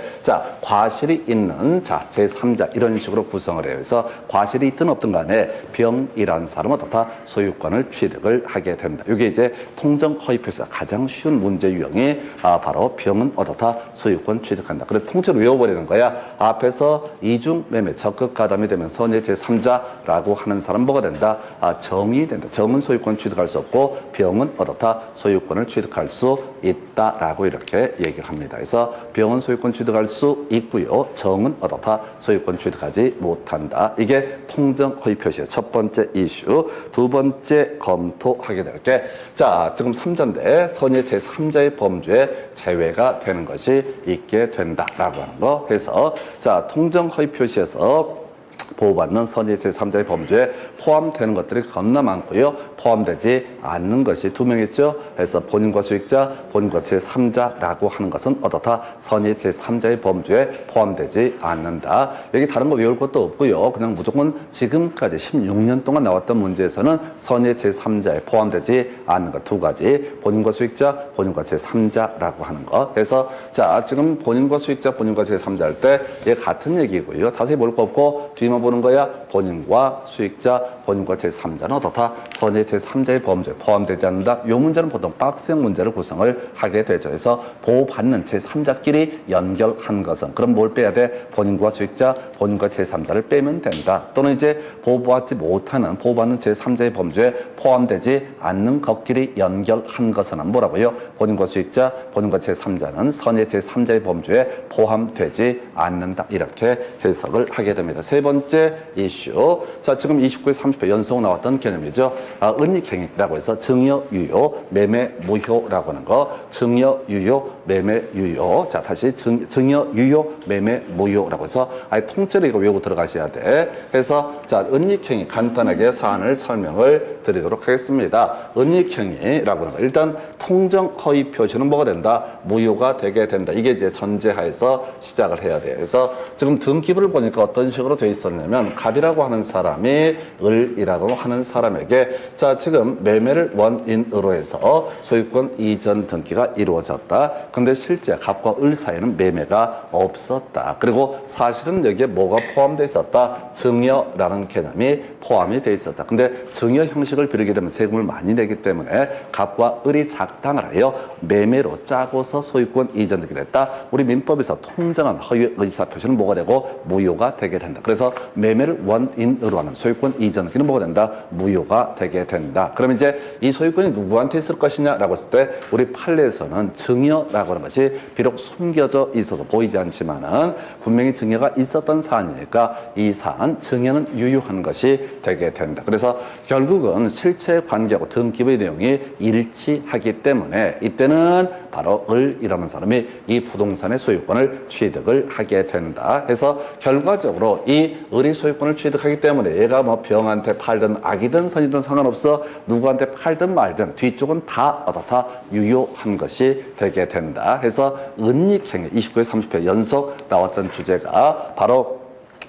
과실이 있는 제3자 이런 식으로 구성을 해요. 그래서 과실이 있든 없든 간에 병이라는 사람은 어떻다? 소유권을 취득을 하게 됩니다. 이게 이제 통정 허위 표시가 가장 쉬운 문제 유형이 바로 병은 어떻다? 소유권 취득한다. 그래서 통째로 외워버리는 거야. 앞에서 이중 매매 적극 가담이 되면 선의 제3자라고 하는 사람 뭐가 된다? 정이 된다. 정은 소유권 취득할 수 없고 병은 어떻다? 소유권을 취득할 수 있다라고 이렇게 얘기를 합니다. 그래서 병은 소유권 취득할 수 있고요. 정은 어떻다? 소유권 취득하지 못한다. 이게 통정 허위 표시의 첫 번째 이슈. 두 번째 검토하게 될 게 지금 3자인데 선의 제3자의 범주에 제외가 되는 것이 있게 된다라고 하는 거. 해서 통정 허위 표시에서 보호받는 선의 제3자의 범주에 포함되는 것들이 겁나 많고요. 포함되지 않는 것이 두 명 있죠. 그래서 본인과 수익자, 본인과 제3자라고 하는 것은 어떻다? 선의 제3자의 범주에 포함되지 않는다. 여기 다른 거 외울 것도 없고요. 그냥 무조건 지금까지 16년 동안 나왔던 문제에서는 선의 제3자에 포함되지 않는 것 두 가지. 본인과 수익자, 본인과 제3자라고 하는 것. 그래서 지금 본인과 수익자, 본인과 제3자 할 때 얘 같은 얘기고요. 자세히 볼 거 없고 뒤만 보는 거야. 본인과 수익자, 본인과 제3자는 어떻다? 선의 제3자의 범주에 포함되지 않는다. 이 문제는 보통 박스형 문제를 구성을 하게 되죠. 그래서 보호받는 제3자끼리 연결한 것은 그럼 뭘 빼야 돼? 본인과 수익자, 본인과 제3자를 빼면 된다. 또는 이제 보호받지 못하는 보호받는 제3자의 범주에 포함되지 않는 것끼리 연결한 것은 뭐라고요? 본인과 수익자, 본인과 제3자는 선의 제3자의 범주에 포함되지 않는다. 이렇게 해석을 하게 됩니다. 세 번째 이슈. 지금 29회 30회 연속 나왔던 개념이죠. 은닉행위라고 해서 증여유효, 매매 무효라고 하는 거. 증여유효, 매매 유효. 다시 증여유효, 매매 무효라고 해서 통째로 이거 외우고 들어가셔야 돼. 그래서 은닉행위 간단하게 사안을 설명을 드리도록 하겠습니다. 은닉행위라고 하는 거. 일단 통정 허위 표시는 뭐가 된다? 무효가 되게 된다. 이게 이제 전제하에서 시작을 해야 돼요. 그래서 지금 등기부를 보니까 어떤 식으로 돼 있었냐? 있었냐면 갑이라고 하는 사람이 을이라고 하는 사람에게 자 지금 매매를 원인으로 해서 소유권 이전 등기가 이루어졌다. 근데 실제 갑과 을 사이에는 매매가 없었다. 그리고 사실은 여기에 뭐가 포함되어 있었다? 증여라는 개념이 포함이 되어 있었다. 근데 증여 형식을 빌리게 되면 세금을 많이 내기 때문에 갑과 을이 작당을 하여 매매로 짜고서 소유권 이전 등기를 했다. 우리 민법에서 통정한 허위 의사표시는 뭐가 되고 무효가 되게 된다. 그래서 매매를 원인으로 하는 소유권 이전 등기는 뭐가 된다? 무효가 되게 된다. 그러면 이제 이 소유권이 누구한테 있을 것이냐라고 했을 때 우리 판례에서는 증여라고 하는 것이 비록 숨겨져 있어서 보이지 않지만은 분명히 증여가 있었던 사안이니까 이 사안 증여는 유효한 것이 되게 된다. 그래서 결국은 실체 관계하고 등기부의 내용이 일치하기 때문에 이때는 바로 을이라는 사람이 이 부동산의 소유권을 취득을 하게 된다. 해서 결과적으로 이 을이 소유권을 취득하기 때문에 얘가 뭐 병한테 팔든 악이든 선이든 상관없어 누구한테 팔든 말든 뒤쪽은 다 어떻다 유효한 것이 되게 된다. 해서 은닉행위 29회 30회 연속 나왔던 주제가 바로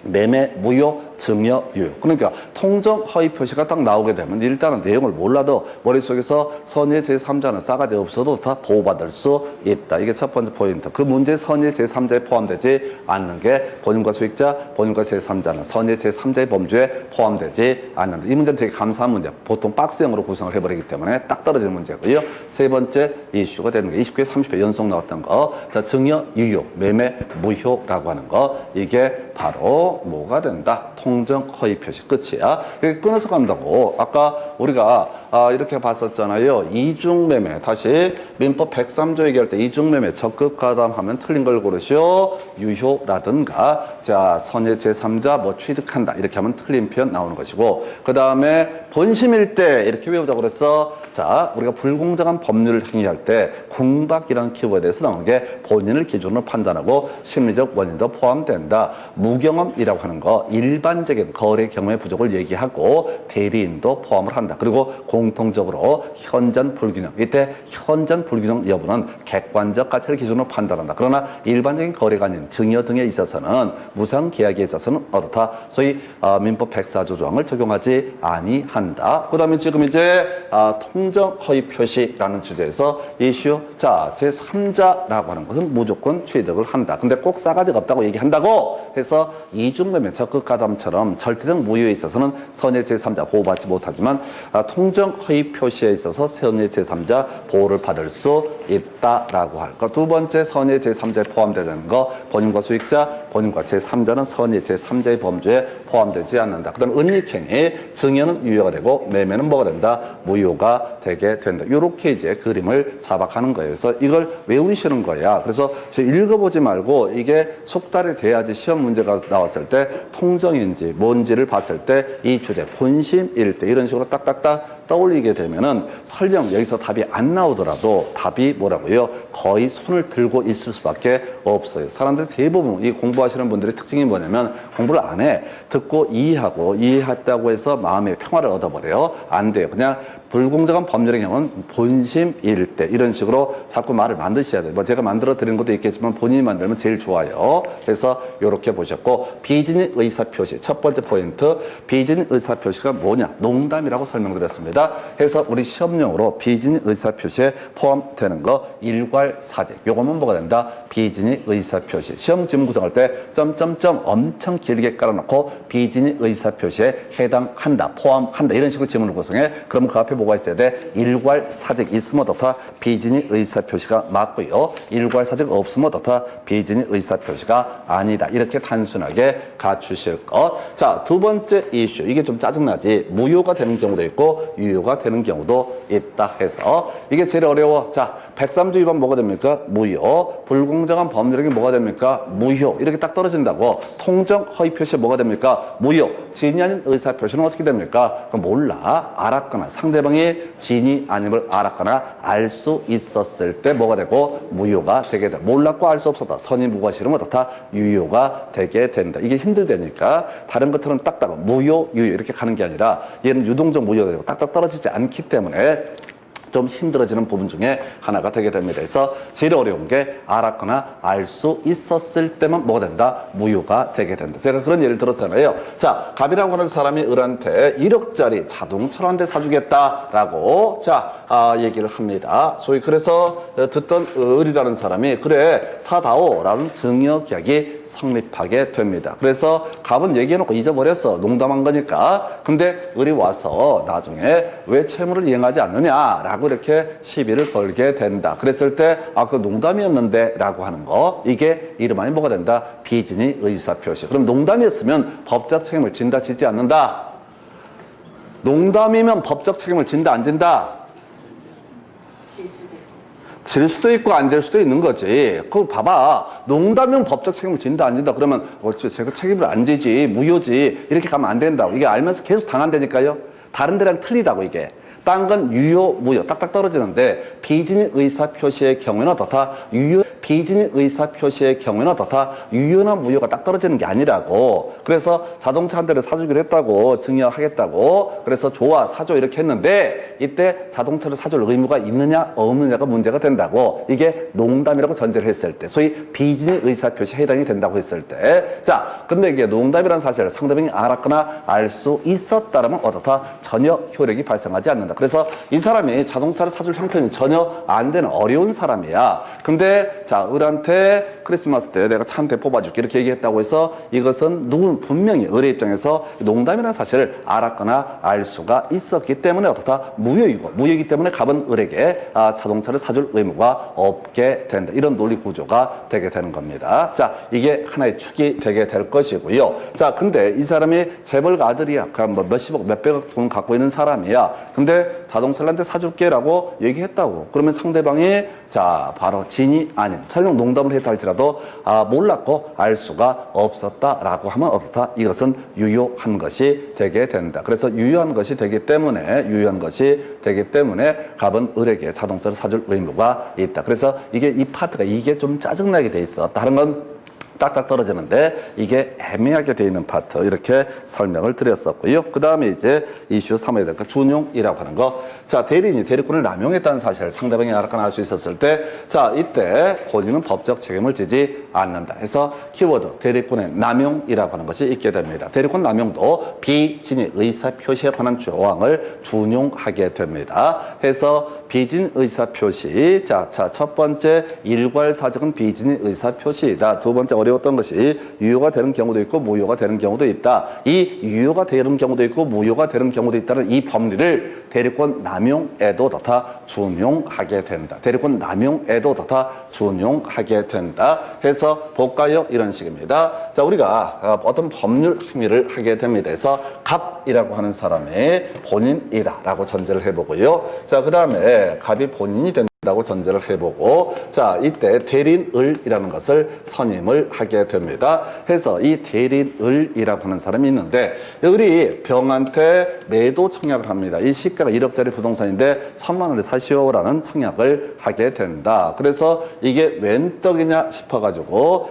매매, 무효, 증여, 유효. 그러니까 통정 허위 표시가 딱 나오게 되면 일단은 내용을 몰라도 머릿속에서 선의 제3자는 싸가지 없어도 다 보호받을 수 있다. 이게 첫 번째 포인트. 그 문제 선의 제3자에 포함되지 않는 게 본인과 수익자, 본인과 제3자는 선의 제3자의 범주에 포함되지 않는다. 이 문제는 되게 감사한 문제. 보통 박스형으로 구성을 해버리기 때문에 딱 떨어지는 문제고요. 세 번째 이슈가 되는 게 29회, 30회 연속 나왔던 거. 자, 증여, 유효, 매매, 무효라고 하는 거. 이게 바로 뭐가 된다? 통정 허위 표시 끝이야. 이렇게 끊어서 간다고. 아까 우리가 이렇게 봤었잖아요. 이중매매. 다시 민법 103조 얘기할 때 이중매매 적극 가담하면 틀린 걸 고르시오. 유효라든가 자 선의 제3자 뭐 취득한다 이렇게 하면 틀린 표현 나오는 것이고 그 다음에 본심일 때 이렇게 외우자고 그랬어. 자 우리가 불공정한 법률을 행위할 때 궁박이라는 키워드에서 나오는 게 본인을 기준으로 판단하고 심리적 원인도 포함된다. 무경험이라고 하는 거 일반적인 거래 경험의 부족을 얘기하고 대리인도 포함을 한다. 그리고 공통적으로 현전 불균형. 이때 현전 불균형 여부는 객관적 가치를 기준으로 판단한다. 그러나 일반적인 거래가 아닌 증여 등에 있어서는 무상 계약에 있어서는 어떻다. 소위 민법 104조 조항을 적용하지 아니한다. 그 다음에 지금 이제 통정 허위 표시라는 주제에서 이슈. 자, 제3자라고 하는 것은 무조건 취득을 한다. 근데 꼭 싸가지가 없다고 얘기한다고 해서 이중매매 적극 가담처럼 절대적 무효에 있어서는 선의 제3자 보호받지 못하지만 통정 허위 표시에 있어서 선의 제3자 보호를 받을 수 있다라고 할 것. 두 번째 선의 제3자에 포함되는 거 본인과 수익자, 본인과 제3자는 선의 제3자의 범주에 포함되지 않는다. 그 다음에 은닉행위 증여는 유효가 되고 매매는 뭐가 된다? 무효가 되게 된다. 이렇게 이제 그림을 자박하는 거예요. 그래서 이걸 외우시는 거야. 그래서 읽어보지 말고 이게 속달이 돼야지 시험 문제가 나왔을 때 통정인지 뭔지를 봤을 때 이 주제 본심일 때 이런 식으로 딱딱딱 떠올리게 되면은 설령 여기서 답이 안 나오더라도 답이 뭐라고요? 거의 손을 들고 있을 수밖에 없어요. 사람들 대부분 이 공부하시는 분들의 특징이 뭐냐면 공부를 안 해. 듣고 이해하고 이해했다고 해서 마음의 평화를 얻어버려요. 안 돼요. 그냥 불공정한 법률의 경우는 본심일 때 이런 식으로 자꾸 말을 만드셔야 돼요. 뭐 제가 만들어 드리는 것도 있겠지만 본인이 만들면 제일 좋아요. 그래서 이렇게 보셨고 비진의 의사표시 첫 번째 포인트 비진의 의사표시가 뭐냐? 농담이라고 설명드렸습니다. 해서 우리 시험용으로 비진의 의사표시에 포함되는 거 일괄사직 요거는 뭐가 된다? 비진의 의사표시 시험 지문 구성할 때 점점점 엄청 길게 깔아놓고 비진의 의사표시에 해당한다 포함한다 이런 식으로 지문을 구성해. 그러면 그 앞에 뭐가 있어야 돼? 일괄사직 있으면 어떻다? 비진의 의사표시가 맞고요. 일괄사직 없으면 어떻다? 비진의 의사표시가 아니다. 이렇게 단순하게 갖추실 것. 자, 두 번째 이슈. 이게 좀 짜증나지. 무효가 되는 경우도 있고 유효가 되는 경우도 있다 해서 이게 제일 어려워. 자, 103조 위반 뭐가 됩니까? 무효. 불공정한 법률행위 뭐가 됩니까? 무효. 이렇게 딱 떨어진다고. 통정 허위 표시 뭐가 됩니까? 무효. 진이 아닌 의사 표시는 어떻게 됩니까? 그럼 몰라. 알았거나 상대방이 진이 아님을 알았거나 알 수 있었을 때 뭐가 되고 무효가 되게 돼. 몰랐고 알 수 없었다. 선이 무가 싫으면 어떻다? 유효가 되게 된다. 이게 힘들다니까. 다른 것들은 딱딱 무효, 유효 이렇게 가는 게 아니라 얘는 유동적 무효가 되고 딱딱 떨어지지 않기 때문에 좀 힘들어지는 부분 중에 하나가 되게 됩니다. 그래서 제일 어려운 게 알았거나 알 수 있었을 때만 뭐가 된다? 무효가 되게 된다. 제가 그런 예를 들었잖아요. 자, 갑이라고 하는 사람이 을한테 1억짜리 자동차를 한 대 사주겠다라고 얘기를 합니다. 소위 그래서 듣던 을이라는 사람이 그래 사다오라는 증여계약이 성립하게 됩니다. 그래서 갑은 얘기해놓고 잊어버렸어. 농담한 거니까. 근데 을이 와서 나중에 왜 채무를 이행하지 않느냐라고 이렇게 시비를 걸게 된다. 그랬을 때 그 농담이었는데 라고 하는 거, 이게 이름하여 뭐가 된다? 비진의 의사표시. 그럼 농담이었으면 법적 책임을 진다 지지 않는다? 농담이면 법적 책임을 진다 안 진다? 질 수도 있고 안 질 수도 있는 거지. 그거 봐봐. 농담이면 법적 책임을 진다 안 진다 그러면 제가 책임을 안 지지 무효지 이렇게 가면 안 된다고. 이게 알면서 계속 당한다니까요. 다른 데랑 틀리다고 이게. 딴 건 유효, 무효 딱딱 떨어지는데 비진의 의사표시의 경우에는 어떻다? 비진의 의사표시의 경우에는 어떻다? 유효나 무효가 딱 떨어지는 게 아니라고. 그래서 자동차 한 대를 사주기로 했다고, 증여하겠다고. 그래서 좋아, 사줘 이렇게 했는데 이때 자동차를 사줄 의무가 있느냐 없느냐가 문제가 된다고. 이게 농담이라고 전제를 했을 때, 소위 비진의 의사표시에 해당이 된다고 했을 때, 자, 근데 이게 농담이라는 사실을 상대방이 알았거나 알 수 있었다라면 어떻다? 전혀 효력이 발생하지 않는다. 그래서 이 사람이 자동차를 사줄 형편이 전혀 안 되는 어려운 사람이야. 근데 자, 을한테 크리스마스 때 내가 차 한 대 뽑아줄게 이렇게 얘기했다고 해서 이것은 누군 분명히 을의 입장에서 농담이라는 사실을 알았거나 알 수가 있었기 때문에 어떻다? 무효이고, 무효이기 때문에 갑은 을에게 자동차를 사줄 의무가 없게 된다. 이런 논리 구조가 되게 되는 겁니다. 자, 이게 하나의 축이 되게 될 것이고요. 자, 근데 이 사람이 재벌 아들이야. 그럼 뭐 몇십억, 몇백억 돈 갖고 있는 사람이야. 근데 자동차를 한 대 사줄게라고 얘기했다고. 그러면 상대방이 자, 바로 진이 아닌, 설령 농담을 했다 할지라도 몰랐고 알 수가 없었다라고 하면 어떻다? 이것은 유효한 것이 되게 된다. 그래서 유효한 것이 되기 때문에 갑은 을에게 자동차를 사줄 의무가 있다. 그래서 이게 이 파트가 이게 좀 짜증나게 돼 있어. 다른 건 딱딱 떨어지는데 이게 애매하게 되어 있는 파트 이렇게 설명을 드렸었고요. 그 다음에 이제 이슈 3에 될까 준용이라고 하는 거. 자, 대리인이 대리권을 남용했다는 사실을 상대방이 알았거나 알 수 있었을 때, 자, 이때 본인은 법적 책임을 지지 않는다 해서 키워드 대리권의 남용이라고 하는 것이 있게 됩니다. 대리권 남용도 비진의 의사 표시에 관한 조항을 준용하게 됩니다. 해서 비진 의사 표시. 자, 첫 번째 일괄사적은 비진의 의사 표시이다. 두 번째 어려웠던 것이 유효가 되는 경우도 있고 무효가 되는 경우도 있다. 이 유효가 되는 경우도 있고 무효가 되는 경우도 있다는 이 법리를 대리권 남용에도 다 준용하게 된다. 대리권 남용에도 다 준용하게 된다. 해서 볼까요? 이런 식입니다. 자, 우리가 어떤 법률 행위를 하게 됩니다. 그래서 갑이라고 하는 사람이 본인이다 라고 전제를 해보고요. 자, 그 다음에 갑이 본인이 된다고 전제를 해보고, 자, 이때 대린을이라는 것을 선임을 하게 됩니다. 해서 이 대린을이라고 하는 사람이 있는데, 을이 병한테 매도 청약을 합니다. 이 시가가 1억짜리 부동산인데 1,000만 원에 사시오라는 청약을 하게 된다. 그래서 이게 웬 떡이냐 싶어가지고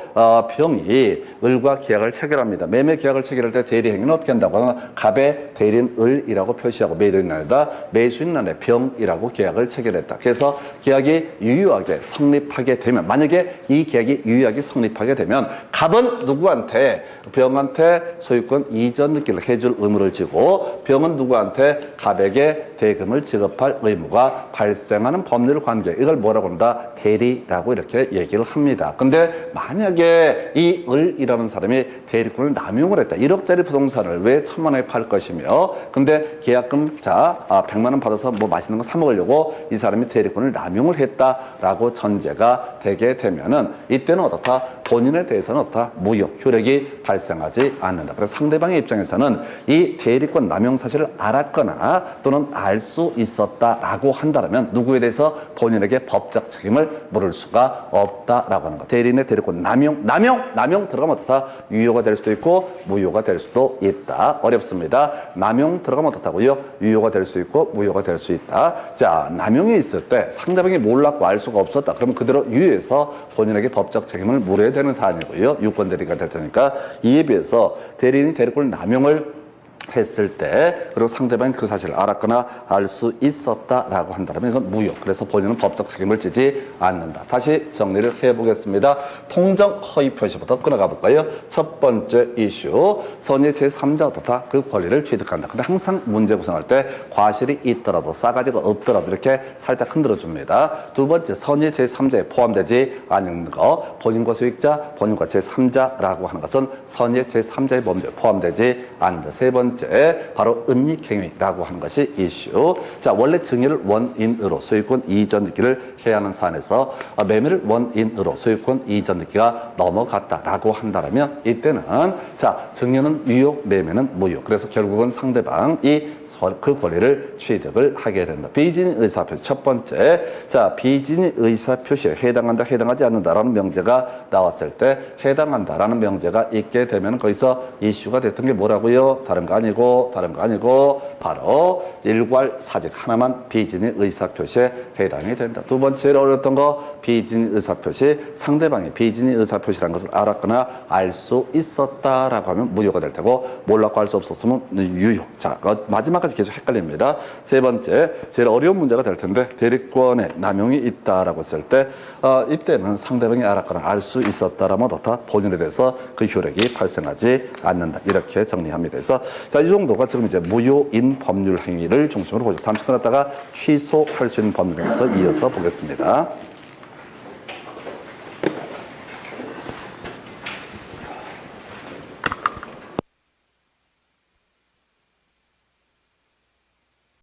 병이 을과 계약을 체결합니다. 매매 계약을 체결할 때 대리행위는 어떻게 한다고 하면 갑의 대린을이라고 표시하고 매도인 날에다 매수인 날에 병이라고 계약을 체결했다. 그래서 계약이 유효하게 성립하게 되면, 만약에 이 계약이 유효하게 성립하게 되면 갑은 누구한테? 병한테 소유권 이전 느끼를 해줄 의무를 지고, 병은 누구한테? 갑에게 대금을 지급할 의무가 발생하는 법률 관계, 이걸 뭐라고 한다? 대리라고 이렇게 얘기를 합니다. 근데 만약에 이 을이라는 사람이 대리권을 남용을 했다. 1억짜리 부동산을 왜 1,000만 원에 팔 것이며, 근데 계약금 100만 원 받아서 뭐 맛있는 거 사 먹으려고 이 사람이 대리권을 남용을 했다라고 전제가 되게 되면은 이때는 어떻다? 본인에 대해서는 어떻다? 무효, 효력이 발생하지 않는다. 그래서 상대방의 입장에서는 이 대리권 남용 사실을 알았거나 또는 알 수 있었다라고 한다면 누구에 대해서 본인에게 법적 책임을 물을 수가 없다라고 하는 거. 대리인의 대리권 남용 들어가면 어떻다? 유효가 될 수도 있고 무효가 될 수도 있다. 어렵습니다. 남용 들어가면 어떻다고요? 유효가 될 수 있고 무효가 될 수 있다. 자, 남용이 있을 때 상대방이 몰랐고 알 수가 없었다. 그러면 그대로 유효해서 본인에게 법적 책임을 물어야 되는 사안이고요. 유권 대리가 될 테니까. 이에 비해서 대리인이 대리권 남용을 했을 때 그리고 상대방이 그 사실을 알았거나 알 수 있었다라고 한다면 이건 무효. 그래서 본인은 법적 책임을 지지 않는다. 다시 정리를 해보겠습니다. 통정 허위 표시부터 끊어가 볼까요? 첫 번째 이슈, 선의 제3자가 다 그 권리를 취득한다. 근데 항상 문제 구성할 때 과실이 있더라도 싸가지가 없더라도 이렇게 살짝 흔들어 줍니다. 두 번째, 선의 제3자에 포함되지 않는 거, 본인과 수익자, 본인과 제3자라고 하는 것은 선의 제3자의 범죄에 포함되지 않는다. 세 번째, 바로 은닉행위라고 하는 것이 이슈. 자, 원래 증여를 원인으로 소유권 이전 등기를 해야 하는 사안에서 매매를 원인으로 소유권 이전 등기가 넘어갔다라고 한다면 이때는 자, 증여는 유효, 매매는 무효. 그래서 결국은 상대방이 그 권리를 취득을 하게 된다. 비진의 의사표시 첫 번째, 자, 비진의 의사표시에 해당한다, 해당하지 않는다라는 명제가 나왔을 때 해당한다라는 명제가 있게 되면 거기서 이슈가 됐던 게 뭐라고요? 다른 거 아니고 바로 일괄 사직 하나만 비진의 의사표시에 해당이 된다. 두 번째로 어렸던 거, 비진의 의사표시, 상대방이 비진의 의사표시라는 것을 알았거나 알 수 있었다라고 하면 무효가 될 테고, 몰랐고 알 수 없었으면 유효. 자, 마지막까지 계속 헷갈립니다. 세 번째, 제일 어려운 문제가 될 텐데, 대리권에 남용이 있다라고 했을 때 이때는 상대방이 알았거나 알 수 있었다라면 다 본인에 대해서 그 효력이 발생하지 않는다. 이렇게 정리합니다. 그래서 자, 이 정도가 지금 이제 무효인 법률 행위를 중심으로 보죠. 잠시 끊었다가 취소할 수 있는 법률 행위부터 이어서 보겠습니다.